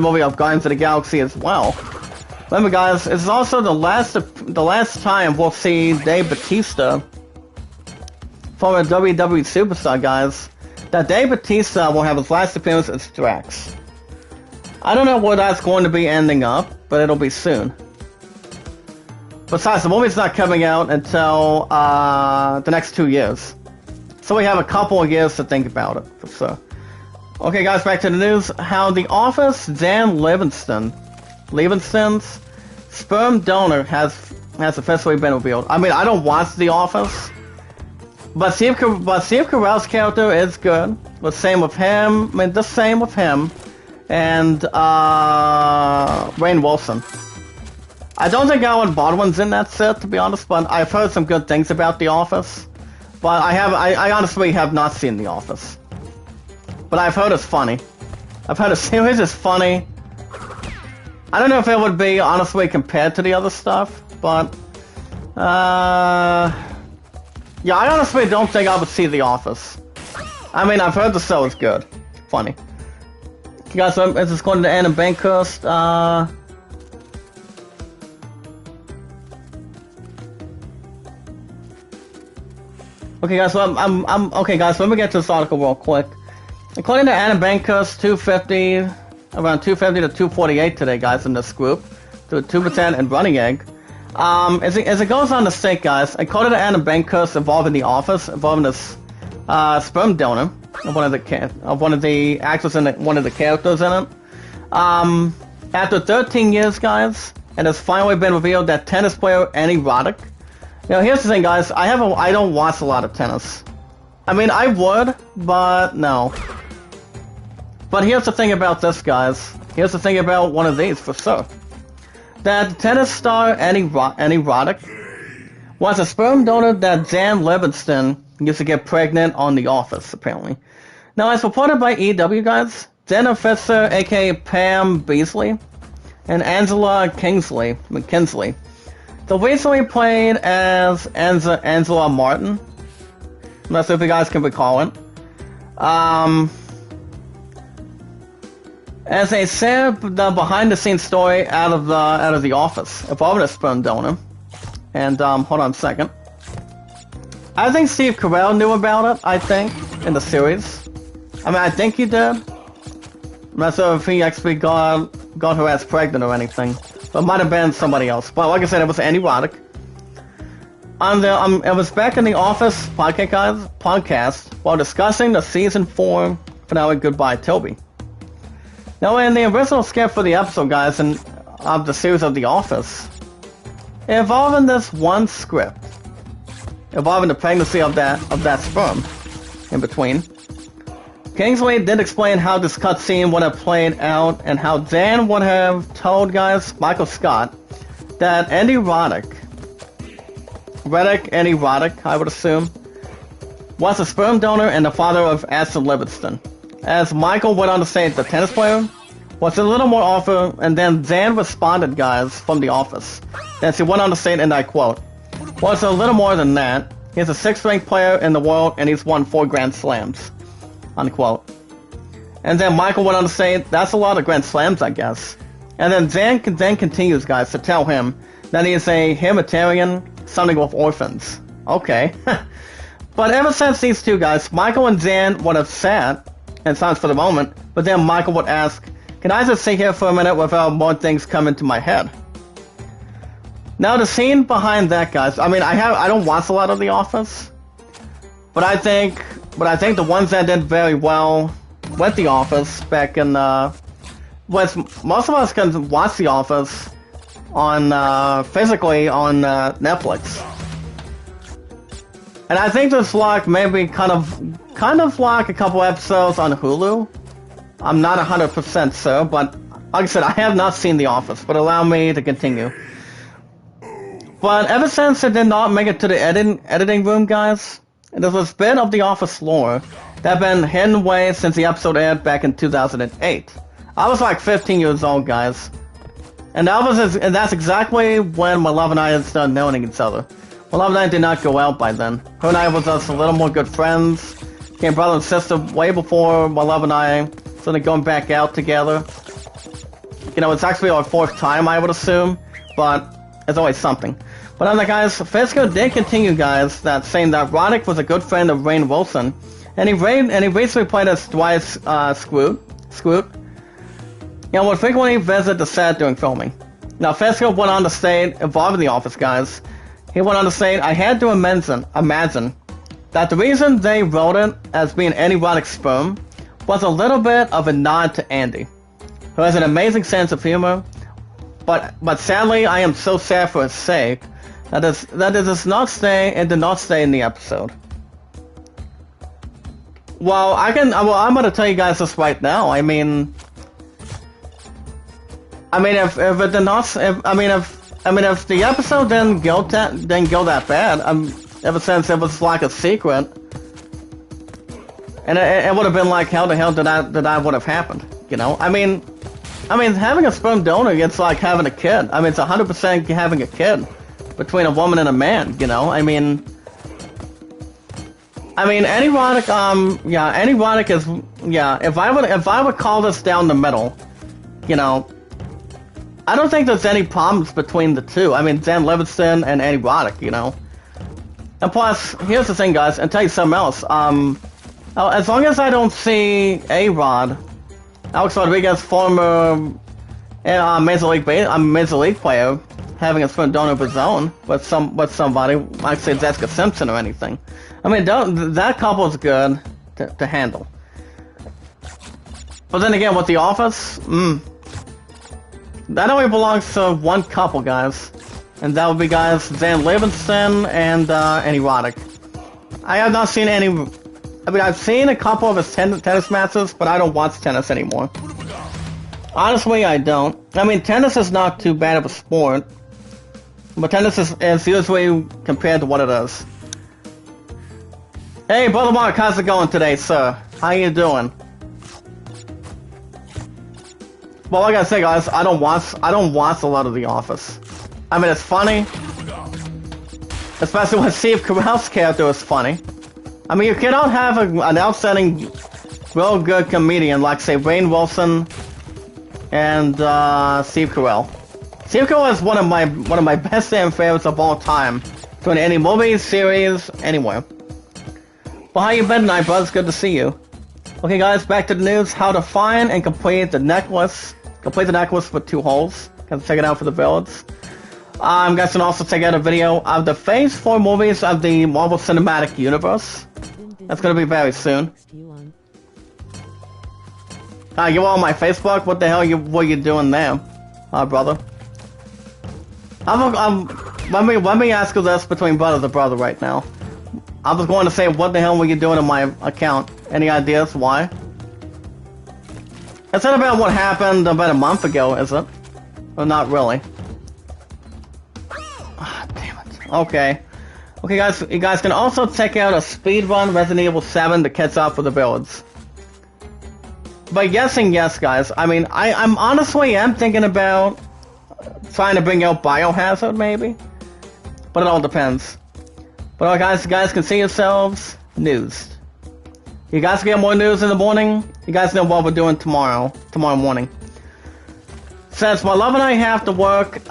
movie of Guardians of the Galaxy as well. Remember, guys, it's also the last time we'll see Dave Bautista, former WWE superstar, guys. That Dave Bautista will have his last appearance as Drax. I don't know where that's going to be ending up, but it'll be soon. Besides, the movie's not coming out until the next 2 years. So we have a couple of years to think about it, for sure. Okay, guys, back to the news. How The Office Dan Levinson's sperm donor has officially been revealed. I mean, I don't watch The Office, but Steve Carell's character is good. The same with him. I mean, the same with him and Rainn Wilson. I don't think Alan Baldwin's in that set, to be honest, but I've heard some good things about The Office. But I honestly have not seen The Office. But I've heard it's funny. I've heard the series is funny. I don't know if it would be, honestly, compared to the other stuff, but... yeah, I honestly don't think I would see The Office. I mean, I've heard the show is good. Funny. You guys, this is according to Anna Bankhurst, Okay, guys, so okay, guys, so let me get to this article real quick. According to Anna Bankhurst, 250, around 250 to 248 today, guys, in this group, to 2% and Running Egg. As it goes on to state, guys, according to Anna Bankhurst involved in The Office, involving this sperm donor of one of the actors in one of the characters in it. After 13 years, guys, it has finally been revealed that tennis player Annie Roddick You know, here's the thing, guys. I don't watch a lot of tennis. I mean, I would, but no. But here's the thing about this, guys. Here's the thing about one of these, for sure. That tennis star Annie Roddick was a sperm donor that Dan Livingston used to get pregnant on The Office, apparently. Now, as reported by EW, guys, Jenna Fisher, aka Pam Beasley, and Angela McKinsley, so recently played as Angela Martin. I'm not sure if you guys can recall it. As they said, the behind-the-scenes story out of the Office involving a sperm donor. And hold on a second. I think Steve Carell knew about it. I think in the series. I mean, I think he did. I'm not sure if he actually got her ass pregnant or anything, but it might have been somebody else. But like I said, it was Annie Roddick. It was back in the Office podcast while discussing the season 4 finale Goodbye Toby. Now, in the original script for the episode, guys, and of the series of The Office, involving this one script, involving the pregnancy of that sperm in between, Kingsley did explain how this cutscene would have played out and how Dan would have told, guys, Michael Scott, that Andy Roddick, I would assume, was a sperm donor and the father of Ashton Livingston. As Michael went on to say, the tennis player was a little more offer, and then Dan responded, guys, from The Office. And she went on to say, and I quote, "Well, it's a little more than that. He's a 6th-ranked player in the world, and he's won 4 Grand Slams." Unquote. And then Michael went on to say, "That's a lot of Grand Slams, I guess." And then Dan continues, guys, to tell him that he is a humanitarian, something with orphans. Okay. But ever since these two guys, Michael and Dan would have sat and silence for the moment, but then Michael would ask, "Can I just sit here for a minute without more things coming to my head?" Now the scene behind that, guys, I mean, I don't watch a lot of The Office, but I think the ones that did very well with The Office back in, was most of us can watch The Office on, physically on, Netflix. And I think there's like maybe kind of like a couple episodes on Hulu. I'm not 100% sure, but like I said, I have not seen The Office, but allow me to continue. But ever since it did not make it to the editing room, guys, there was a bit of The Office lore that had been hidden away since the episode aired back in 2008. I was like 15 years old, guys. And that's exactly when my love and I had started knowing each other. My love and I did not go out by then. Her and I was just a little more good friends. Became brother and sister way before my love and I started going back out together. You know, it's actually our 4th time, I would assume, but it's always something. But other guys, Fisco did continue, guys, that saying that Roddick was a good friend of Rainn Wilson, and he recently played as Dwight Schrute. You know, would frequently visit the set during filming. Now, Fisco went on to state, involved in The Office, guys, he went on to say, "I had to imagine that the reason they wrote it as being Andy Roddick's sperm was a little bit of a nod to Andy, who has an amazing sense of humor, but sadly, I am so sad for his sake that it does not stay and did not stay in the episode." Well, I'm gonna tell you guys this right now. I mean, if it did not, if the episode didn't go that bad, ever since it was like a secret, and it would have been like, how the hell did that would have happened? You know, I mean, having a sperm donor, it's like having a kid. I mean, it's 100% having a kid between a woman and a man. You know, I mean, Andy Roddick, Andy Roddick is, if I would call this down the middle, you know, I don't think there's any problems between the two. I mean, Dan Livingston and Andy Roddick, you know. And plus, here's the thing, guys, and tell you something else. As long as I don't see A-Rod, Alex Rodriguez, former Major League player, having a sperm donor of his own with somebody, like say Jessica Simpson or anything. I mean, that couple is good to handle. But then again, with The Office, that only belongs to one couple, guys. And that would be, guys, Zan Livingston and Erotic. I have not seen any... I mean, I've seen a couple of his tennis matches, but I don't watch tennis anymore. Honestly, I don't. I mean, tennis is not too bad of a sport, but tennis is usually compared to what it is. Hey, Brother Mark, how's it going today, sir? How you doing? Well, like I say, guys, I don't watch a lot of The Office. I mean, it's funny, especially when Steve Carell's character is funny. I mean, you cannot have an outstanding, real good comedian like, say, Rainn Wilson and Steve Carell. Steve Carell is one of my best damn favorites of all time, from any movie, series, anywhere. Well, how you been tonight, bud? It's good to see you. Okay, guys, back to the news. How to find and complete the necklace. Complete the necklace with 2 holes. Gotta check it out for the builds. Guys can also check out a video of the Phase 4 movies of the Marvel Cinematic Universe. That's gonna be very soon. You on my Facebook? What the hell what you doing there, brother? Let me ask you this between brother to brother right now. I was going to say, what the hell were you doing in my account? Any ideas why? It's not about what happened about a month ago, is it? Or not really? Ah, damn it. Okay. Okay, guys, you guys can also check out a speedrun Resident Evil 7 to catch up with the builds. But yes and yes, guys. I mean, I'm honestly thinking about trying to bring out Biohazard, maybe. But it all depends. But all right, guys can see yourselves. News. You guys get more news in the morning. You guys know what we're doing tomorrow morning. Since my love and I have to work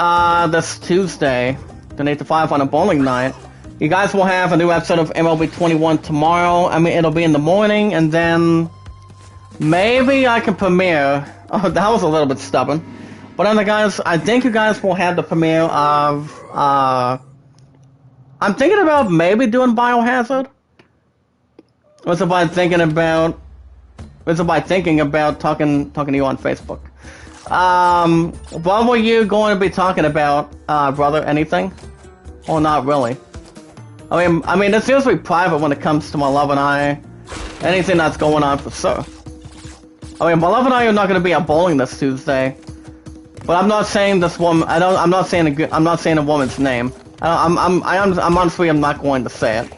this Tuesday, from 8 to 5 on a bowling night, you guys will have a new episode of MLB 21 tomorrow. I mean, it'll be in the morning, and then maybe I can premiere. Oh, that was a little bit stubborn. But then, guys, I think you guys will have the premiere of. I'm thinking about maybe doing Biohazard. What's about thinking about? What's about thinking about talking to you on Facebook? What were you going to be talking about, brother? Anything? Or not really? I mean, it's usually private when it comes to my love and I. Anything that's going on for sure. I mean, my love and I are not going to be at bowling this Tuesday. But I'm not saying this woman. I'm not saying a woman's name. I'm honestly, I'm not going to say it.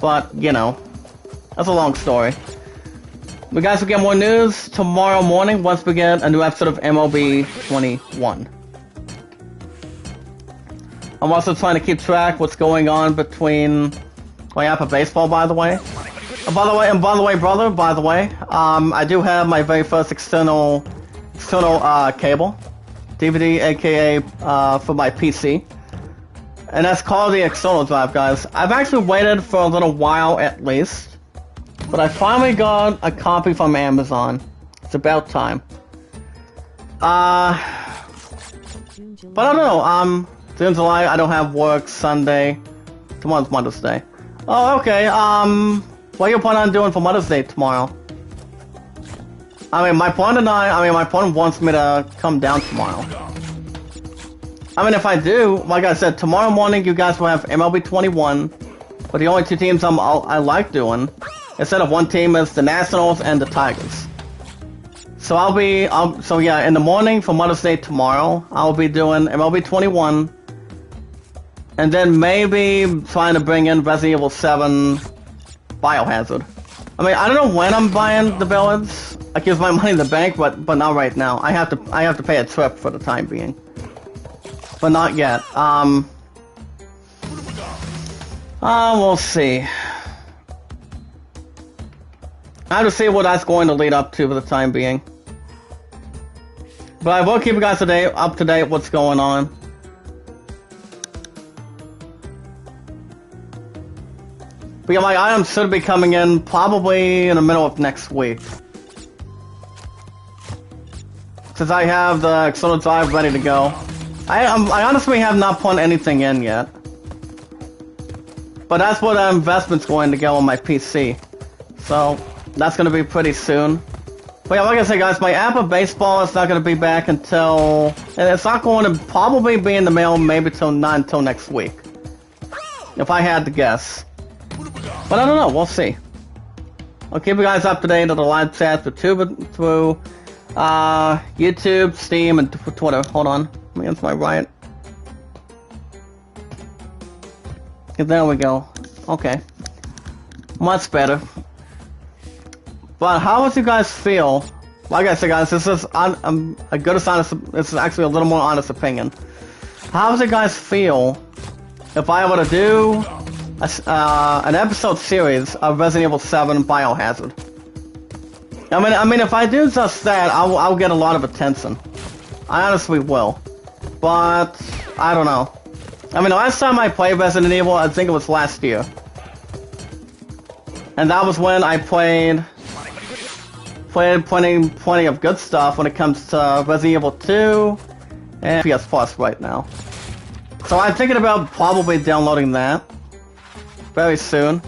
But you know, that's a long story. We guys will get more news tomorrow morning once we get a new episode of MLB 21. I'm also trying to keep track what's going on between my app of baseball, by the way. By the way, brother, I do have my very first external cable, DVD, aka for my PC, and that's called the external drive, guys. I've actually waited for a little while at least, but I finally got a copy from Amazon. It's about time. But I don't know. June, July, I don't have work. Sunday. Tomorrow's Mother's Day. Oh, okay. What are you planning on doing for Mother's Day tomorrow? I mean, my partner wants me to come down tomorrow. I mean, if I do, like I said, tomorrow morning you guys will have MLB 21. But the only 2 teams I like doing, instead of one team, is the Nationals and the Tigers. So so yeah, in the morning for Mother's Day tomorrow, I'll be doing MLB 21. And then maybe trying to bring in Resident Evil 7 Biohazard. I mean, I don't know when I'm buying the builds. I give my money in the bank, but not right now. I have to pay a trip for the time being. But not yet. We'll see. I have to see what that's going to lead up to for the time being. But I will keep you guys up to date what's going on. But yeah, my items should be coming in probably in the middle of next week. Since I have the external drive ready to go. I honestly have not put anything in yet. But that's where the investment's going to go on my PC. So, that's going to be pretty soon. But yeah, like I said, guys, my app of baseball is not going to be back until... And it's not going to probably be in the mail maybe not until next week. If I had to guess. But I don't know, we'll see. I'll keep you guys up to date on the live chat through YouTube, Steam, and Twitter. Hold on, let me answer my right. There we go. Okay. Much better. But how would you guys feel? Like I said, guys, this is a good honest. This is actually a little more honest opinion. How would you guys feel if I were to do an episode series of Resident Evil 7 Biohazard? I mean, if I do just that, I'll get a lot of attention. I honestly will. But I don't know. I mean, the last time I played Resident Evil, I think it was last year. And that was when I played plenty of good stuff when it comes to Resident Evil 2 and Ps5 right now. So I'm thinking about probably downloading that very soon.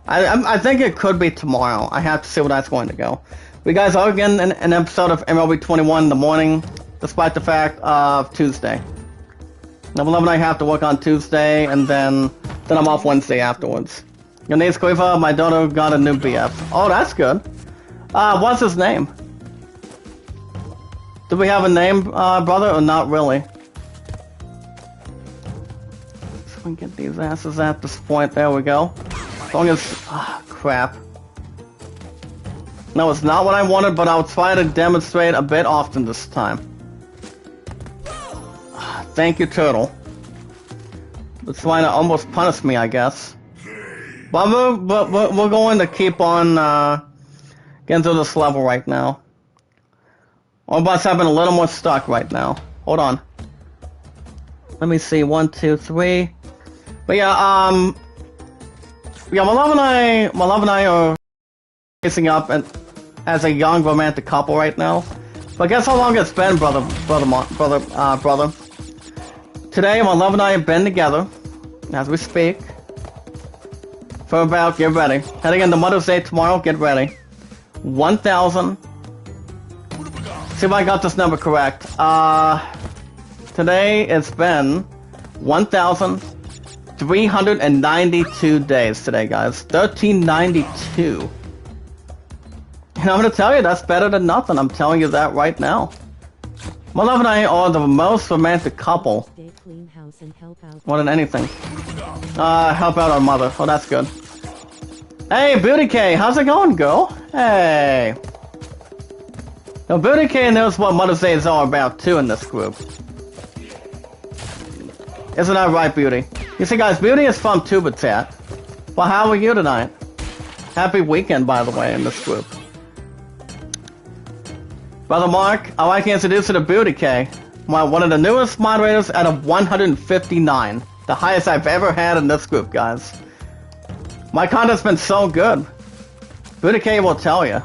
I think it could be tomorrow. I have to see where that's going to go. We guys are getting an episode of MLB 21 in the morning, despite the fact of Tuesday. Number 11, I have to work on Tuesday, and then I'm off Wednesday afterwards. Your name's Quiva, my daughter got a new BF. Oh, that's good. What's his name? Do we have a name, brother, or not really? So we can get these asses at this point. There we go. As long as... crap. No, it's not what I wanted, but I'll try to demonstrate a bit often this time. Thank you, Turtle. It's trying to almost punish me, I guess. But we're going to keep on getting to this level right now. Robots have been a little more stuck right now. Hold on. Let me see. 1, 2, 3. But yeah, my love and I are facing up as a young romantic couple right now. But guess how long it's been, brother. Today, my love and I have been together, as we speak, for about, get ready, heading into Mother's Day tomorrow, get ready, 1,000, see if I got this number correct, today it's been 1,392 days today, guys, 1,392, and I'm gonna tell you, that's better than nothing, I'm telling you that right now. My love and I are the most romantic couple. More than anything. Help out our mother. Oh, that's good. Hey, Booty K, how's it going, girl? Hey. Now, Booty K knows what Mother's Day is all about, too, in this group. Isn't that right, Beauty? You see, guys, Beauty is from Tubitat. Well, how are you tonight? Happy weekend, by the way, in this group. Brother Mark, I'd like to introduce you to Booty K, one of the newest moderators out of 159. The highest I've ever had in this group, guys. My content's been so good. Booty K will tell you.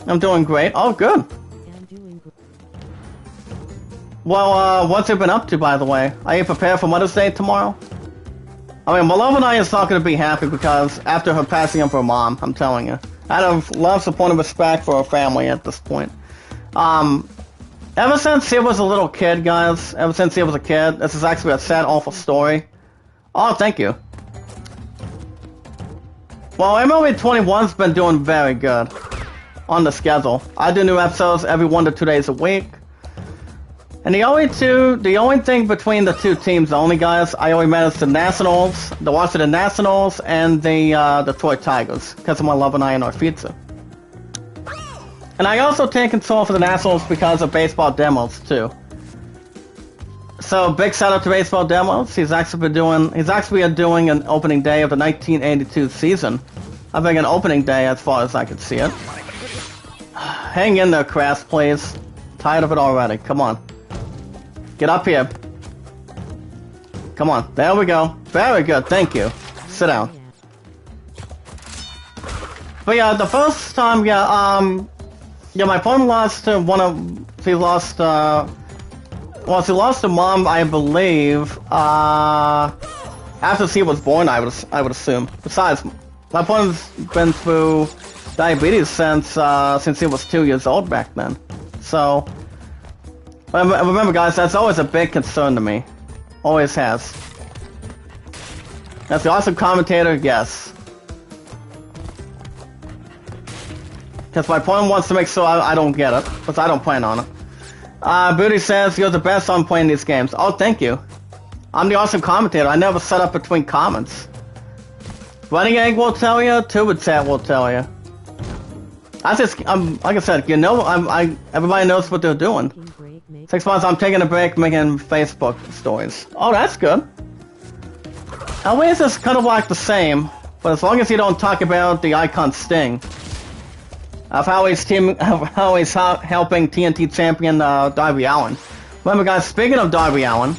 I'm doing great. Oh, good. Well, what's you been up to, by the way? Are you prepared for Mother's Day tomorrow? I mean, my love and I is not going to be happy because after her passing of her mom, I'm telling you. Out of love, support, and respect for her family at this point. Ever since he was a little kid, guys, ever since he was a kid, this is actually a sad, awful story. Oh, thank you. Well, MLB 21's been doing very good on the schedule. I do new episodes every 1 to 2 days a week. And the only thing between the two teams, the only guys, I only manage the Nationals, the Washington Nationals, and the Detroit Tigers, because of my love and I and our pizza. And I also take control for the Nationals because of baseball demos too. So big shout out to baseball demos. He's actually doing an opening day of the 1982 season. I think an opening day as far as I can see it. Hang in there, Crass, please. Tired of it already. Come on. Get up here. Come on. There we go. Very good. Thank you. Sit down. But yeah, the first time, my opponent lost to he lost to mom, I believe, after she was born, I would assume. Besides, my opponent's been through diabetes since he was 2 years old back then. So, remember guys, that's always a big concern to me. Always has. That's the awesome commentator, yes. Because my opponent wants to make sure I don't get it, because I don't plan on it. Booty says, you're the best on playing these games. Oh, thank you. I'm the awesome commentator. I never set up between comments. Running Egg will tell you, Tubichat will tell you. I just, like I said, you know, everybody knows what they're doing. 6 months, I'm taking a break making Facebook stories. Oh, that's good. Always is kind of like the same, but as long as you don't talk about the icon Sting. Of how he's helping TNT champion Darby Allin. Remember guys, speaking of Darby Allin,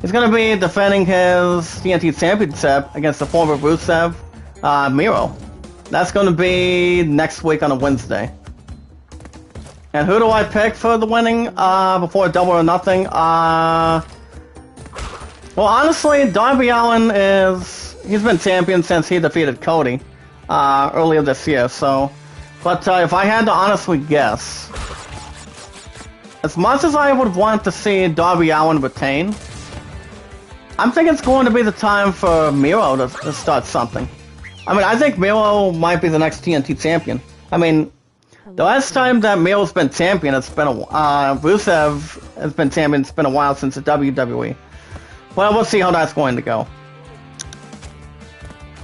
he's going to be defending his TNT championship against the former Rusev, Miro. That's going to be next week on a Wednesday. And who do I pick for the winning before Double or Nothing? Well, honestly, Darby Allin he's been champion since he defeated Cody earlier this year, so... But if I had to honestly guess, as much as I would want to see Darby Allin retain, I'm thinking it's going to be the time for Miro to start something. I mean, I think Miro might be the next TNT champion. I mean, the last time that Miro's been champion, it's been Rusev has been champion, it's been a while since the WWE. Well, we'll see how that's going to go.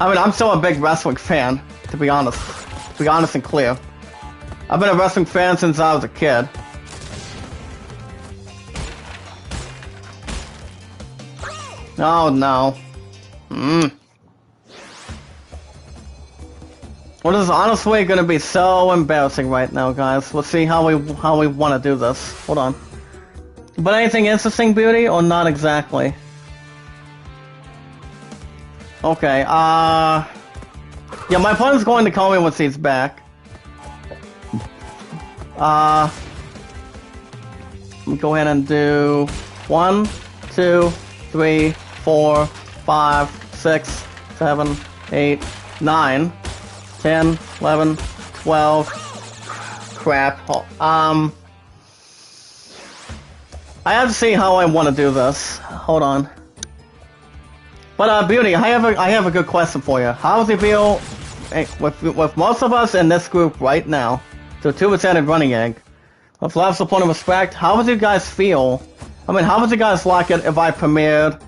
I mean, I'm still a big wrestling fan, to be honest. To be honest and clear. I've been a wrestling fan since I was a kid. Oh no. Well, this is honestly going to be so embarrassing right now, guys. Let's see how we want to do this. Hold on. But anything interesting, Beauty, or not exactly? Okay, yeah, my opponent's going to call me once he's back. Let me go ahead and do 1, 2, 3, 4, 5, 6, 7, 8, 9, 10, 11, 12. Crap. I have to see how I want to do this. Hold on. But Beauty, I have a good question for you. How does it feel with most of us in this group right now? So 2% and Running Egg. With love, support, and respect, how would you guys feel? I mean, how would you guys like it if I premiered?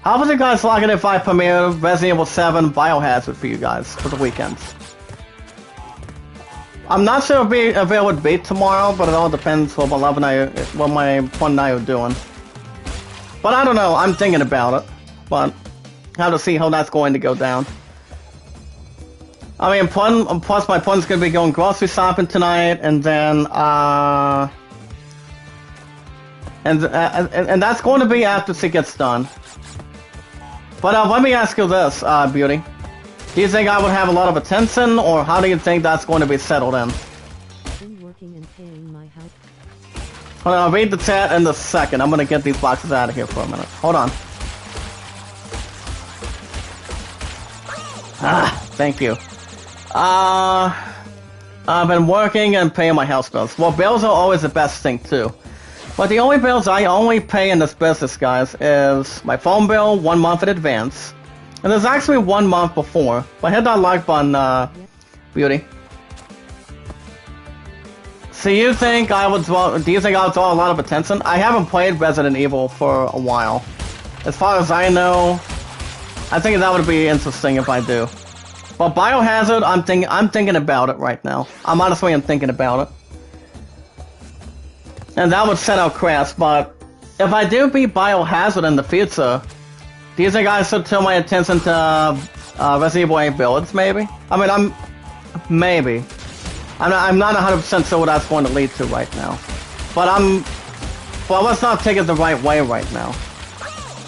How would you guys like it if I premiered Resident Evil 7 Biohazard for you guys for the weekends? I'm not sure if it would be tomorrow, but it all depends what my opponent and I are doing. But I don't know. I'm thinking about it. But how to see how that's going to go down. I mean, plus my opponent's going to be going grocery shopping tonight, and then and that's going to be after she gets done. But let me ask you this, Beauty. Do you think I would have a lot of attention, or how do you think that's going to be settled in? Been working and paying my house. Hold on, I'll read the chat in a second. I'm going to get these boxes out of here for a minute. Hold on. Thank you. I've been working and paying my house bills. Well, bills are always the best thing, too. But the only bills I only pay in this business, guys, is my phone bill 1 month in advance. And there's actually 1 month before. But hit that like button, Beauty. So do you think I would draw a lot of attention? I haven't played Resident Evil for a while. As far as I know, I think that would be interesting if I do. Well, Biohazard, I'm thinking about it right now. I'm thinking about it. And that would set out Crash, but if I do beat Biohazard in the future, do you think I should turn my attention to Resident Evil 8 Village, maybe? I mean, maybe. I'm not 100% sure what that's going to lead to right now. But well, let's not take it the right way right now.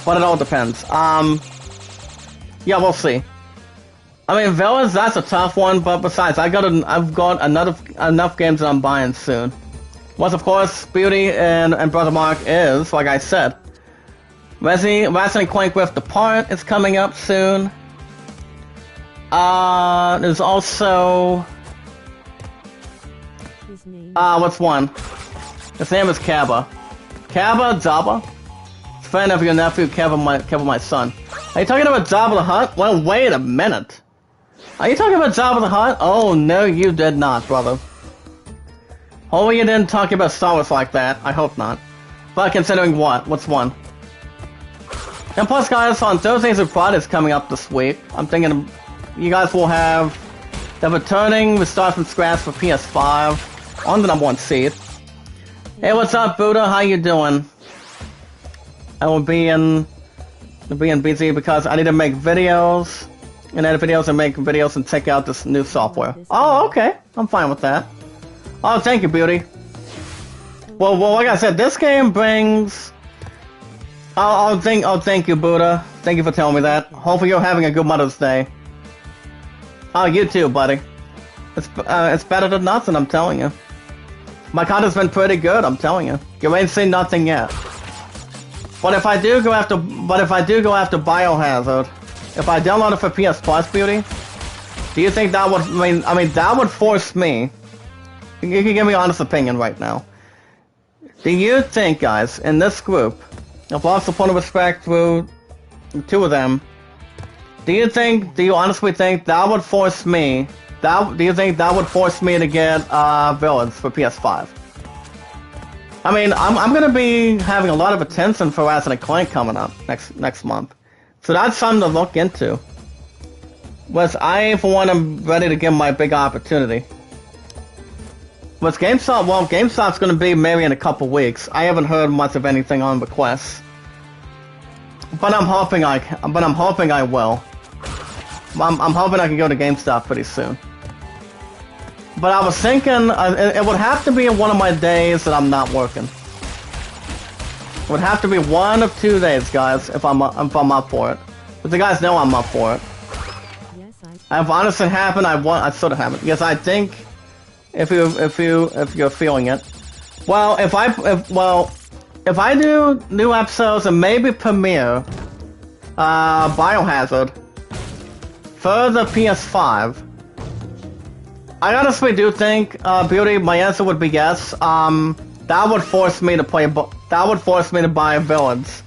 But it all depends. Yeah, we'll see. I mean, Village, that's a tough one, but besides, I've got enough games that I'm buying soon. Once, of course, Beauty and Brother Mark is, like I said, Ratchet & Clank Rift Apart is coming up soon. There's also... His name what's one? His name is Kaba. Kaba, Zaba? Friend of your nephew, Kaba, my son. Are you talking about Zaba the Hutt? Well, wait a minute. Are you talking about Zaba the Hutt? Oh, no, you did not, brother. Hopefully you didn't talk about Star Wars like that. I hope not. But considering what? What's one? And plus, guys, on Thursdays and Fridays coming up this week, I'm thinking you guys will have the returning We Start From Scratch for PS5 on the #1 seed. Hey, what's up, Buddha? How you doing? I will be in busy because I need to make videos, and edit videos, and make videos, and check out this new software. Oh, okay. I'm fine with that. Oh, thank you, Beauty. Well, like I said, this game brings... thank you, Buddha. Thank you for telling me that. Hopefully you're having a good Mother's Day. Oh, you too, buddy. It's better than nothing, I'm telling you. My content's been pretty good, I'm telling you. You ain't seen nothing yet. But if I do go after Biohazard, if I download it for PS Plus, Beauty, do you think that would, I mean, that would force me... You can give me an honest opinion right now. Do you think, guys, in this group, I've lost a point of respect through two of them, do you honestly think that would force me, do you think that would force me to get, villains for PS5? I mean, I'm gonna be having a lot of attention for Ratchet & Clank coming up next month. So that's something to look into. Was I, for one, am ready to give my big opportunity. With GameStop, well, GameStop's gonna be maybe in a couple weeks. I haven't heard much of anything on requests. But I'm hoping I will. I'm hoping I can go to GameStop pretty soon. But I was thinking, it would have to be one of my days that I'm not working. It would have to be one of 2 days, guys, if I'm up for it. But the guys know I'm up for it. Yes, If honestly happened, I sort of haven't. Yes, I think if you're feeling it. Well, if I do new episodes and maybe premiere Biohazard for the PS5, I honestly do think, Beauty, my answer would be yes. That would force me to play. That would force me to buy villains.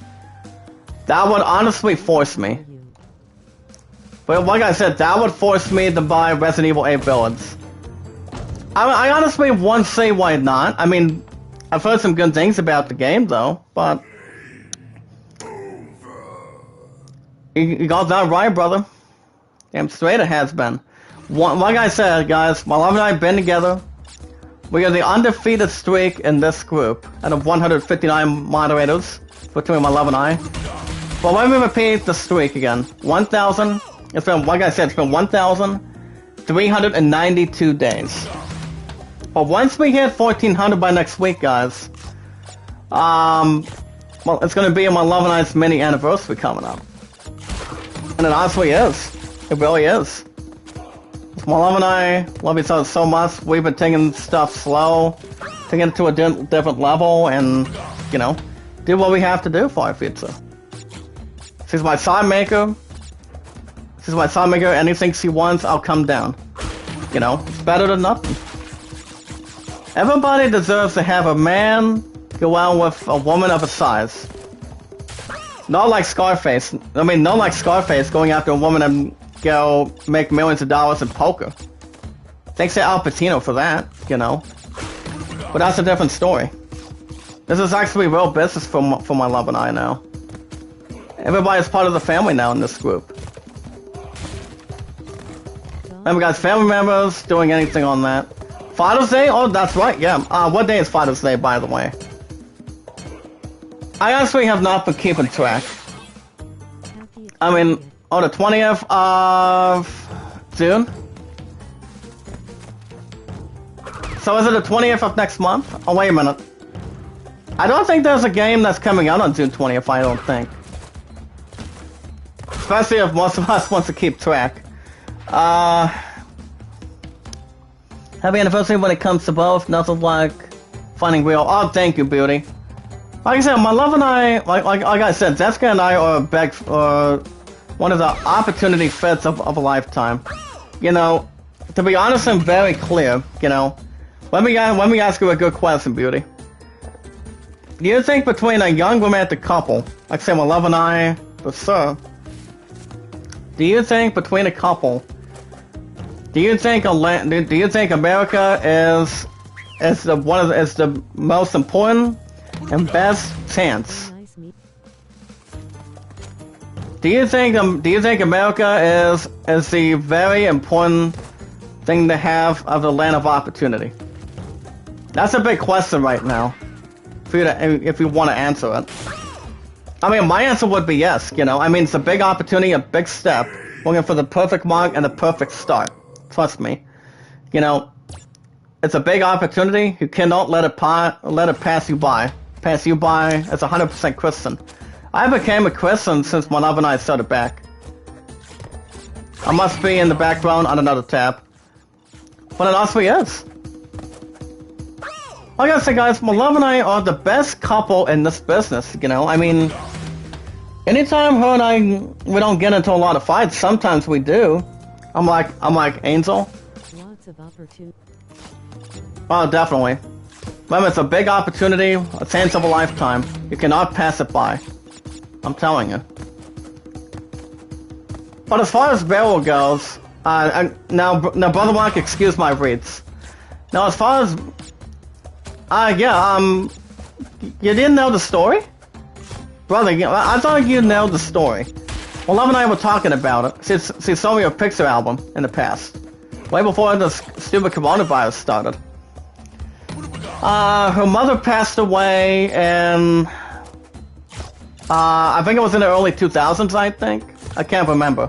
That would honestly force me. But like I said, that would force me to buy Resident Evil 8 villains. I honestly won't say why not. I mean, I've heard some good things about the game, though, but... You got that right, brother. Damn straight it has been. Like I said, guys, my love and I have been together. We are the undefeated streak in this group, out of 159 moderators, between my love and I. But let me repeat the streak again. 1,000, it's been, like I said, it's been 1,392 days. But once we hit 1,400 by next week, guys, well, it's gonna be my love and I's mini anniversary coming up. And it honestly is. It really is. My love and I love each other so much. We've been taking stuff slow, taking it to a different level, and, you know, do what we have to do for our future. She's my side maker. She's my side maker. Anything she wants, I'll come down. You know, it's better than nothing. Everybody deserves to have a man go out with a woman of a size. Not like Scarface. I mean, not like Scarface going after a woman and go make millions of dollars in poker. Thanks to Al Pacino for that, you know. But that's a different story. This is actually real business for my love and I now. Everybody's part of the family now in this group. Remember, guys, family members doing anything on that. Father's Day? Oh, that's right, yeah. What day is Father's Day, by the way? I honestly have not been keeping track. I mean, on the 20th of June? So is it the 20th of next month? Oh, wait a minute. I don't think there's a game that's coming out on June 20th, I don't think. Especially if most of us wants to keep track. Happy anniversary when it comes to both. Nothing like finding real. Oh, thank you, Beauty. Like I said, my love and I, like I said, Jessica and I are one of the opportunity fits of a lifetime. You know, to be honest and very clear, you know, let me ask you a good question, Beauty. Do you think between a young romantic couple, like say my love and I, the Sir, do you think between a couple, do you think America is the most important and best chance? Do you think America is the very important thing to have of the land of opportunity? That's a big question right now. For you to, if you want to answer it. I mean, my answer would be yes, you know. I mean, it's a big opportunity, a big step. Looking for the perfect mark and the perfect start. Trust me. You know, it's a big opportunity. You cannot let it pass you by. Pass you by as 100% Christian. I became a Christian since my love and I started back. I must be in the background on another tab. But it honestly is. Like I said, guys, my love and I are the best couple in this business, you know? I mean, anytime her and I, we don't get into a lot of fights, sometimes we do. I'm like, Angel? Lots of opportunity. Oh, definitely. Remember, it's a big opportunity, a chance of a lifetime. You cannot pass it by. I'm telling you. But as far as barrel goes, now, Brother Mark, excuse my reads. Now, as far as... you didn't know the story? Brother, I thought you know the story. Well, Love and I were talking about it. She saw me a picture album in the past. Way before the stupid coronavirus started. Her mother passed away and... I think it was in the early 2000s, I think. I can't remember.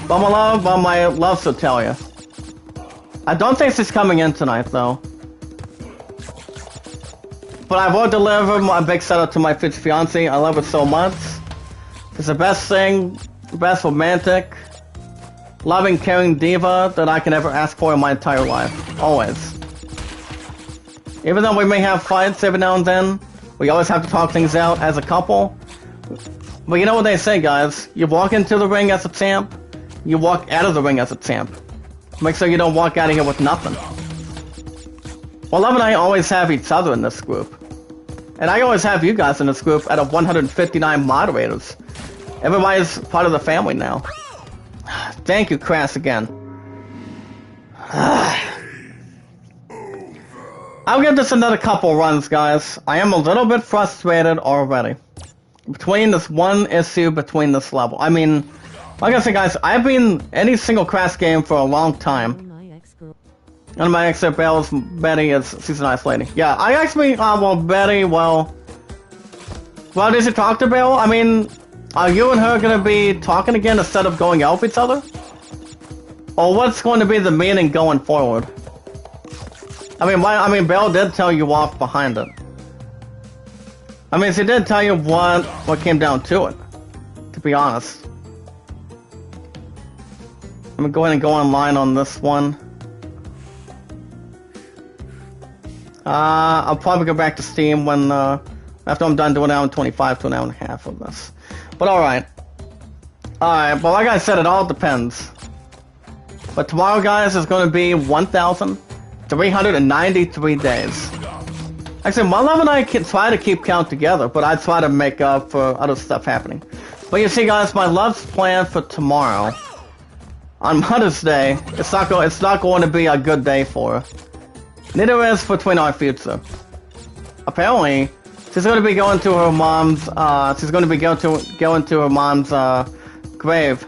But my love will tell you. I don't think she's coming in tonight, though. But I will deliver a big shout out to my future fiancé. I love her so much. It's the best thing, the best romantic, loving, caring diva that I can ever ask for in my entire life. Always. Even though we may have fights every now and then, we always have to talk things out as a couple. But you know what they say, guys. You walk into the ring as a champ, you walk out of the ring as a champ. Make sure you don't walk out of here with nothing. Well, Love and I always have each other in this group. And I always have you guys in this group out of 159 moderators. Everybody's part of the family now. Thank you, Crass, again. I'll give this another couple runs, guys. I am a little bit frustrated already. Between this one issue, between this level. I mean, like I said, guys, I've been in any single Crass game for a long time. And my ex-girl is Betty, she's a nice lady. Yeah, I actually, well, Betty, well, did you talk to Bill? I mean, are you and her gonna be talking again instead of going out with each other? Or what's going to be the meaning going forward? I mean, Bill did tell you off behind it. I mean, she did tell you what came down to it, to be honest. I'm gonna go ahead and go online on this one. I'll probably go back to Steam when, after I'm done doing an hour and 25 to an hour and a half of this. But alright. Alright, but like I said, it all depends. But tomorrow, guys, is going to be 1,393 days. Actually, my love and I can try to keep count together, but I try to make up for other stuff happening. But you see, guys, my love's plan for tomorrow, on Mother's Day, it's not going to be a good day for her. Neither is between our future. Apparently, she's going to be going to her mom's. She's going to be going to her mom's grave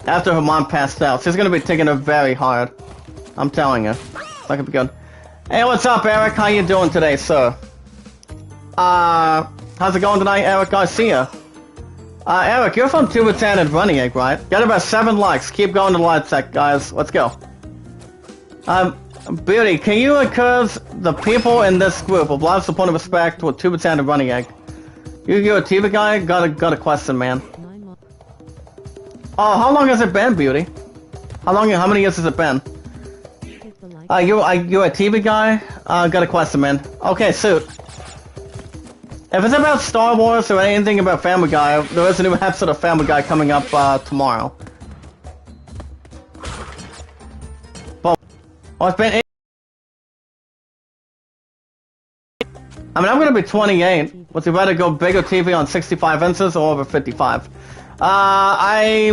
after her mom passed out. She's going to be taking her very hard. I'm telling you, it's not going to be good. Hey, what's up, Eric? How you doing today, sir? How's it going tonight, Eric Garcia? Eric, you're from Tubitan and Running Egg, right? Got about 7 likes. Keep going to the light sec, guys. Let's go. Beauty, can you encourage the people in this group of love, support, and respect with Tubitan and Running Egg? You're a TV guy? Got a question, man. Oh, how long has it been, Beauty? How many years has it been? You're a TV guy? Got a question, man. Okay, suit. If it's about Star Wars or anything about Family Guy, there is a new episode of Family Guy coming up tomorrow. But it's been 8. I mean, I'm gonna be 28. Would you rather go bigger TV on 65 inches or over 55? I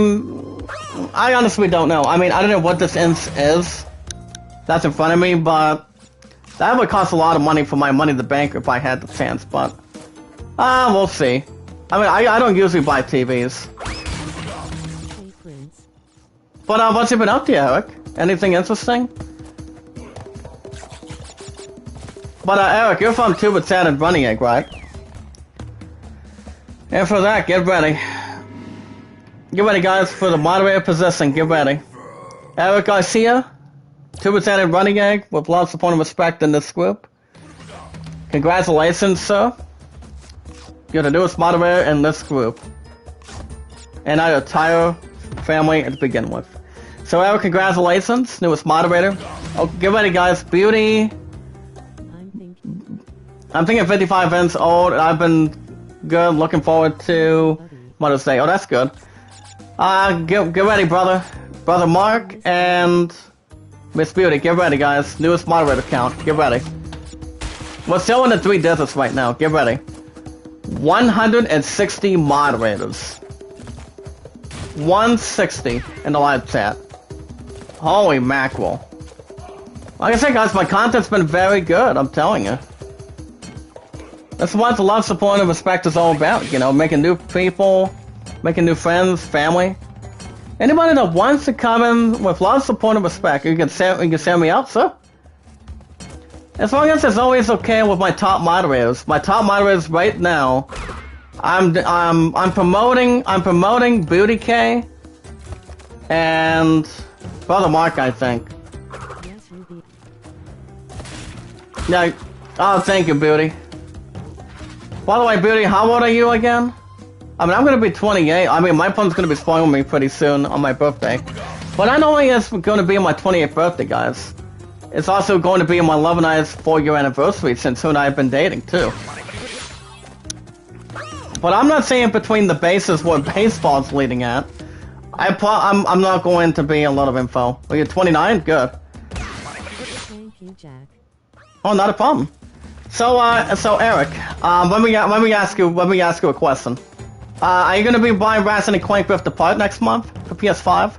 honestly don't know. I mean, I don't know what this inch is that's in front of me, but that would cost a lot of money for my Money in the Bank if I had the chance, but we'll see. I mean, I don't usually buy TVs. But what's you been up to, Eric? Anything interesting? But Eric, you're from 2-bit and Running Egg, right? And for that, get ready. Get ready, guys, for the moderator position. Get ready. Eric Garcia, 2-bit and Running Egg, with lots of support and respect in this group. Congratulations, sir. You're the newest moderator in this group. And our entire family to begin with. So, Eric, congratulations, newest moderator. Oh, get ready, guys. Beauty. I'm thinking 55 inch old. I've been good. Looking forward to Mother's Day. Oh, that's good. Get ready, brother. Brother Mark and Miss Beauty. Get ready, guys. Newest moderator count. Get ready. We're still in the 3 digits right now. Get ready. 160 moderators. 160 in the live chat. Holy mackerel. Like I said, guys, my content's been very good. I'm telling you. That's what the love, support, and respect is all about, you know, making new people, making new friends, family. Anybody that wants to come in with love, support, and respect, you can send me out, sir. As long as it's always okay with my top moderators. My top moderators right now, I'm promoting Booty K and Brother Mark, I think. Yeah. Oh, thank you, Beauty. By the way, Beauty, how old are you again? I mean, I'm gonna be 28. I mean, my phone's gonna be spoiling me pretty soon on my birthday. But not only is it gonna be my 28th birthday, guys, it's also going to be my love and I's 4-year anniversary since her and I have been dating, too. But I'm not saying between the bases where baseball's leading at. I'm not going to be a lot of info. Well, you're 29? Good. Thank you, Jack. Oh, not a problem. So Eric, let me ask you a question. Are you gonna be buying Ratchet and Clank Rift Apart next month for PS5?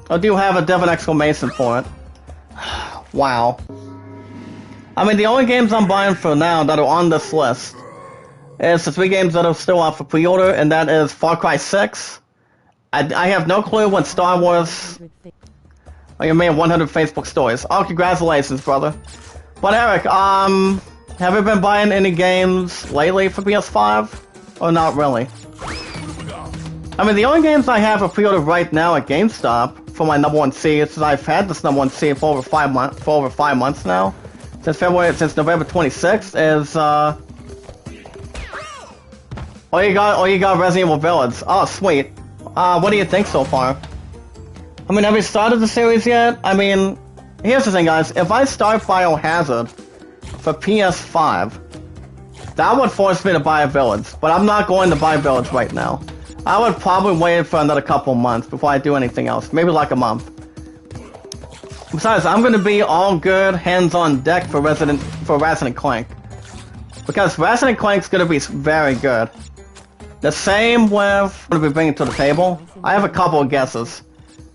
Or do you have a different exclamation for it? Wow. I mean, the only games I'm buying for now that are on this list is the 3 games that are still out for pre-order, and that is Far Cry 6. I have no clue when Star Wars. Oh, you made 100 Facebook stories. Oh, congratulations, brother. But Eric, have you been buying any games lately for PS5? Or not really? I mean, the only games I have for pre-order right now at GameStop for my number 1 seed, since I've had this number 1 seed for over 5 months now, since November 26th, is oh, you got Resident Evil Village. Oh, sweet. What do you think so far? I mean, have you started the series yet? I mean, here's the thing, guys. If I start Biohazard for PS5, that would force me to buy a Village. But I'm not going to buy Village right now. I would probably wait for another couple months before I do anything else. Maybe like a month. Besides, I'm going to be all good, hands on deck for Ratchet and Clank. Because Ratchet and Clank's going to be very good. The same with what I'm going to be bringing to the table. I have a couple of guesses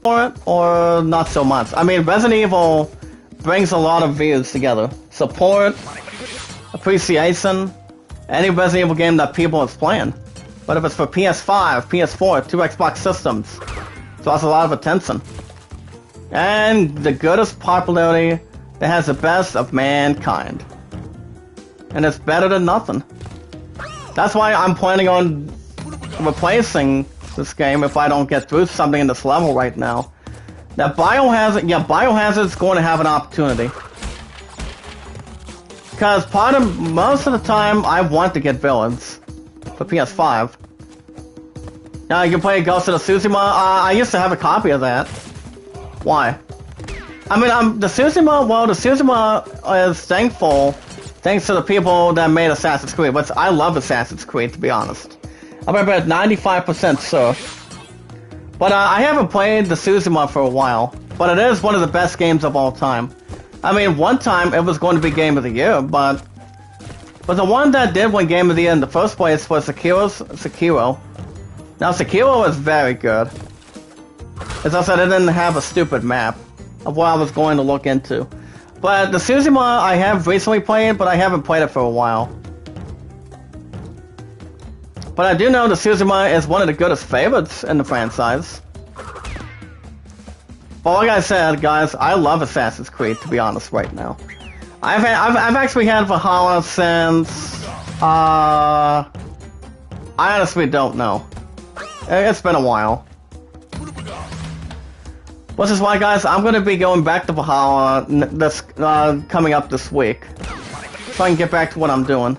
for it, or not so much. I mean, Resident Evil brings a lot of views together. Support, appreciation, any Resident Evil game that people is playing. But if it's for PS5, PS4, 2 Xbox systems, it draws a lot of attention. And the goodest popularity that has the best of mankind. And it's better than nothing. That's why I'm planning on replacing this game if I don't get through something in this level right now. That Biohazard's going to have an opportunity. Because most of the time, I want to get villains for PS5. Now you can play Ghost of Tsushima. I used to have a copy of that. Why? I mean, the Tsushima is thankful Thanks to the people that made Assassin's Creed. But I love Assassin's Creed, to be honest. I'm about 95% sure. But I haven't played the Tsushima for a while. But it is one of the best games of all time. I mean, one time it was going to be Game of the Year, but the one that did win Game of the Year in the first place was Sekiro. Now, Sekiro was very good. As I said, it didn't have a stupid map of what I was going to look into. But the Tsushima I have recently played, but I haven't played it for a while. But I do know the Tsushima is one of the goodest favorites in the franchise. But like I said, guys, I love Assassin's Creed, to be honest, right now. I've actually had Valhalla since... I honestly don't know. It's been a while. Which is why, guys, I'm going to be going back to Valhalla coming up this week. So I can get back to what I'm doing.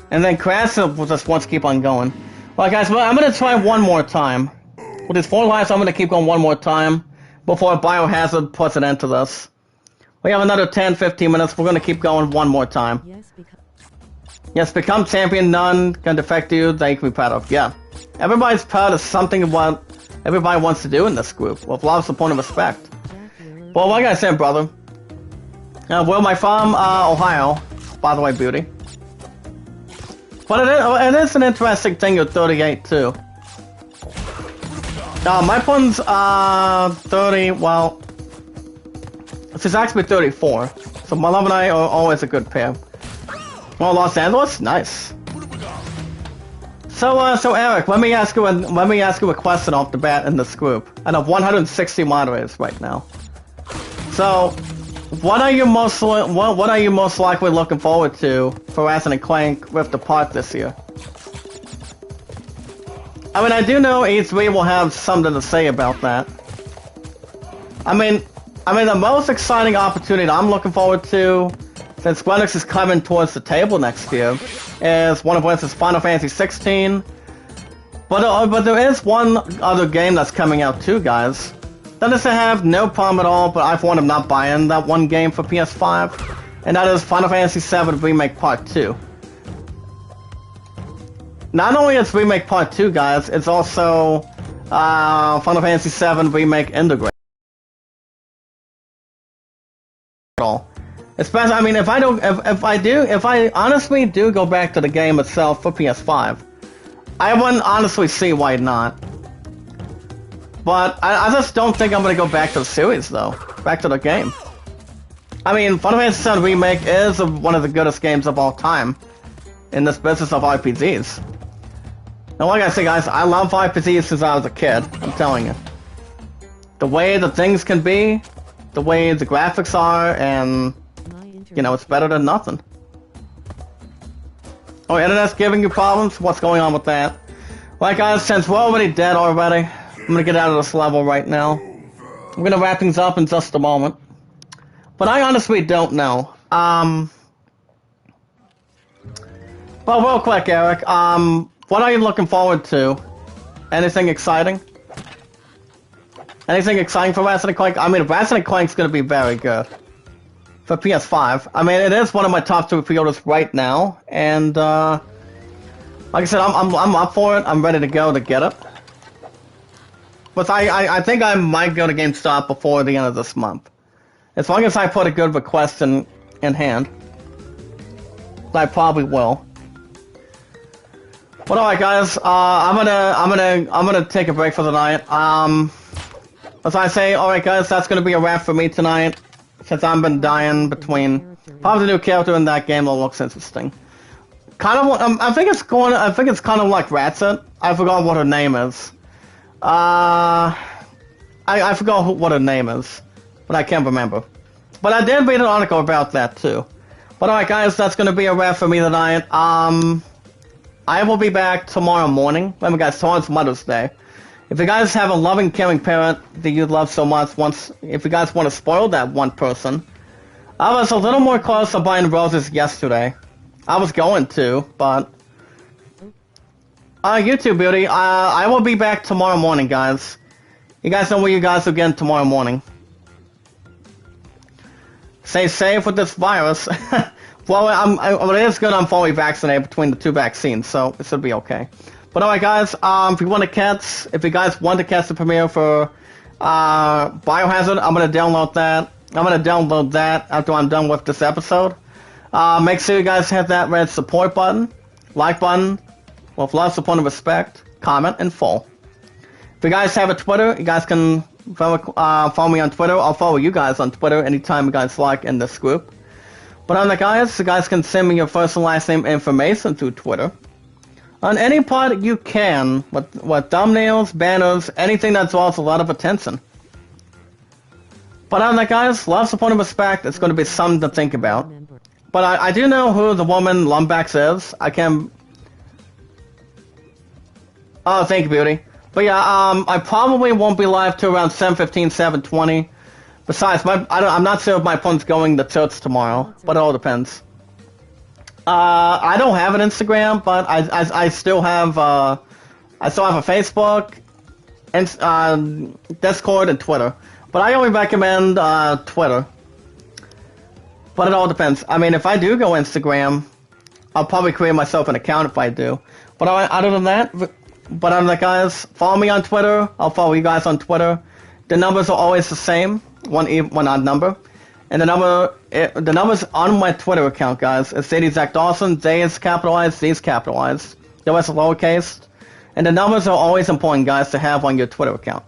And then Crash will just want to keep on going. Well, guys, I'm going to try one more time. With these 4 lives, I'm going to keep going one more time before Biohazard puts an end to this. We have another 10-15 minutes. We're going to keep going one more time. Yes, become champion. None can defect you that you can be proud of. Yeah. Everybody's proud of something what everybody wants to do in this group, with a lot of support and respect. Well, like I said, brother, where my from, Ohio, by the way, beauty. But it is an interesting thing with 38 too. My one's 30. Well, she's actually 34. So my love and I are always a good pair. Well, Los Angeles, nice. So Eric, let me ask you a question off the bat in this group. I have 160 moderators right now. So, what are you most likely looking forward to for Ratchet & Clank Rift Apart this year? I mean, I do know E3 will have something to say about that. I mean, the most exciting opportunity I'm looking forward to, since Square Enix is coming towards the table next year, is one of which is Final Fantasy 16. But there is one other game that's coming out too, guys. That is to have no problem at all, but I've wound up not buying that one game for PS5, and that is Final Fantasy 7 Remake Part 2. Not only is Remake Part 2, guys, it's also Final Fantasy 7 Remake Integrate. Especially, I mean, if I honestly do go back to the game itself for PS5, I wouldn't honestly see why not. But I just don't think I'm gonna go back to the series though, back to the game. I mean, Final Fantasy 7 Remake is one of the goodest games of all time in this business of RPGs. Now, like I say, guys, I love RPGs since I was a kid. I'm telling you, the way the things can be, the way the graphics are, and you know, it's better than nothing. Oh, internet's giving you problems? What's going on with that? Right, guys, since we're already dead already, I'm gonna get out of this level right now. I'm gonna wrap things up in just a moment. But I honestly don't know. Well, real quick, Eric, what are you looking forward to? Anything exciting? Anything exciting for Ratchet & Clank? I mean, Ratchet & Clank's gonna be very good. For PS5. I mean, it is one of my top 2 pre-orders right now, and like I said, I'm up for it. I'm ready to go to get it. But I think I might go to GameStop before the end of this month, as long as I put a good request in hand. I probably will. But alright, guys, I'm gonna take a break for the night. As I say, alright, guys, that's gonna be a wrap for me tonight. Since I've been dying between probably the new character in that game that looks interesting. Kind of, I think it's kind of like Ratchet. I forgot what her name is. I forgot what her name is, but I can't remember. But I did read an article about that too. But alright, guys, that's gonna be a wrap for me tonight. I will be back tomorrow morning. Remember, guys, tomorrow's Mother's Day. If you guys have a loving, caring parent that you love so much, if you guys want to spoil that one person, I was a little more close to buying roses yesterday. I was going to, but... you too, beauty. I will be back tomorrow morning, guys. You guys know where you guys are getting tomorrow morning. Stay safe with this virus. Well, it is good I'm fully vaccinated between the 2 vaccines, so it should be okay. But alright, guys, if you guys want to catch the premiere for Biohazard, I'm gonna download that. I'm gonna download that after I'm done with this episode. Make sure you guys hit that red support button, like button, with love, support, and respect, comment, and full. If you guys have a Twitter, you guys can follow me on Twitter. I'll follow you guys on Twitter anytime you guys like in this group. But on the guys, you guys can send me your first and last name information through Twitter. On any part you can, with thumbnails, banners, anything that draws a lot of attention. But on that, guys, love, support, and respect, it's going to be something to think about. But I do know who the woman Lumbax is. I can... Oh, thank you, Beauty. But yeah, I probably won't be live till around 7:15, 7:20. Besides, I'm not sure if my phone's going to church tomorrow, but it all depends. I don't have an Instagram, but I still have a Facebook, and Discord, and Twitter. But I only recommend Twitter. But it all depends. I mean, if I do go Instagram, I'll probably create myself an account if I do. But other than that, guys, follow me on Twitter. I'll follow you guys on Twitter. The numbers are always the same, one odd number. And the numbers on my Twitter account, guys, is Sadie Zach Dawson. J is capitalized, Z is capitalized. The rest is lowercase. And the numbers are always important, guys, to have on your Twitter account.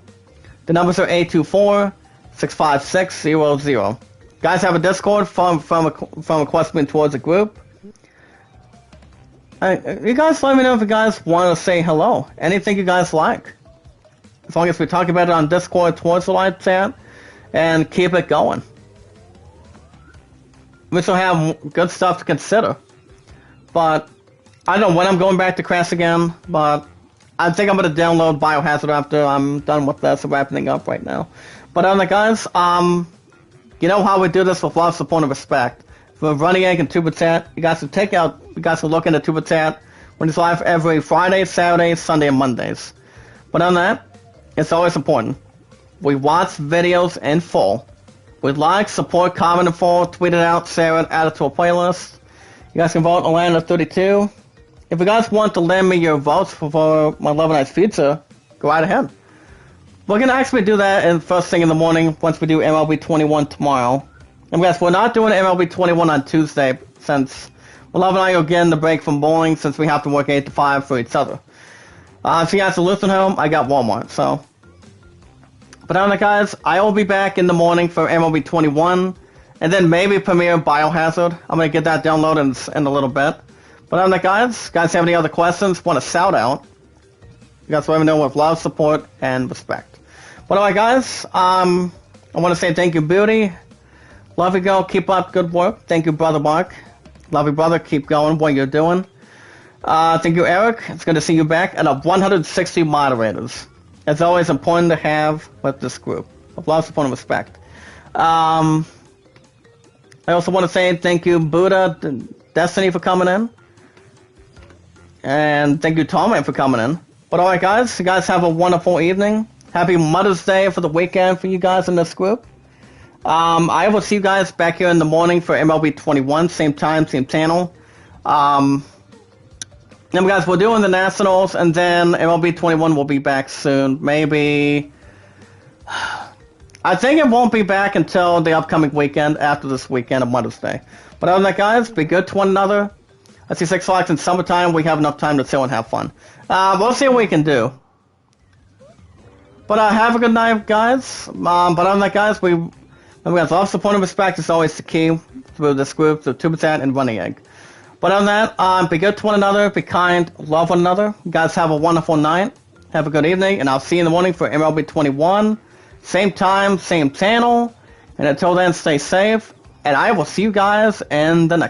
The numbers are 824-656-00. Guys have a Discord from requesting towards a group. You guys let me know if you guys want to say hello. Anything you guys like. As long as we talk about it on Discord towards the live chat and keep it going. We still have good stuff to consider. But I don't know when I'm going back to Crash again, but I think I'm going to download Biohazard after I'm done with this, wrapping up right now. But guys, you know how we do this with love, support, and respect. For Running Egg and Tuba Chat, you guys can look into Tuba Chat when it's live every Friday, Saturday, Sunday, and Mondays. But on that, it's always important. We watch videos in full. We like, support, comment in full, tweet it out, share it, add it to a playlist. You guys can vote Atlanta 32. If you guys want to lend me your votes for my Love Night's future, go right ahead. We're going to actually do that in first thing in the morning once we do MLB 21 tomorrow. And guys, we're not doing MLB 21 on Tuesday since Love and I are getting the break from bowling since we have to work 8 to 5 for each other. So you guys are listening home, I got Walmart, so. But on that, guys, I will be back in the morning for MLB 21, and then maybe premiere Biohazard. I'm going to get that downloaded in a little bit. But on that, guys have any other questions, want to shout out, you guys let me know with love, support, and respect. But alright, guys, I want to say thank you, Beauty. Love you, girl. Keep up good work. Thank you, Brother Mark. Love you, brother. Keep going what you're doing. Thank you, Eric. It's good to see you back. And 160 moderators. It's always important to have with this group. Of love, support, and respect. I also want to say thank you, Buddha, Destiny, for coming in. And thank you, Tom, for coming in. But alright, guys. You guys have a wonderful evening. Happy Mother's Day for the weekend for you guys in this group. I will see you guys back here in the morning for MLB 21, same time, same channel. Then guys, we're doing the Nationals, and then MLB 21 will be back soon. Maybe... I think it won't be back until the upcoming weekend, after this weekend of Mother's Day. But other than that, guys, be good to one another. I see 6 o'clock in summertime, we have enough time to chill and have fun. We'll see what we can do. But have a good night, guys. But other than that, guys, love, support, and respect is always the key through this group, through Tubitat and Running Egg. But other than that, be good to one another, be kind, love one another. You guys have a wonderful night. Have a good evening, and I'll see you in the morning for MLB 21. Same time, same channel. And until then, stay safe. And I will see you guys in the next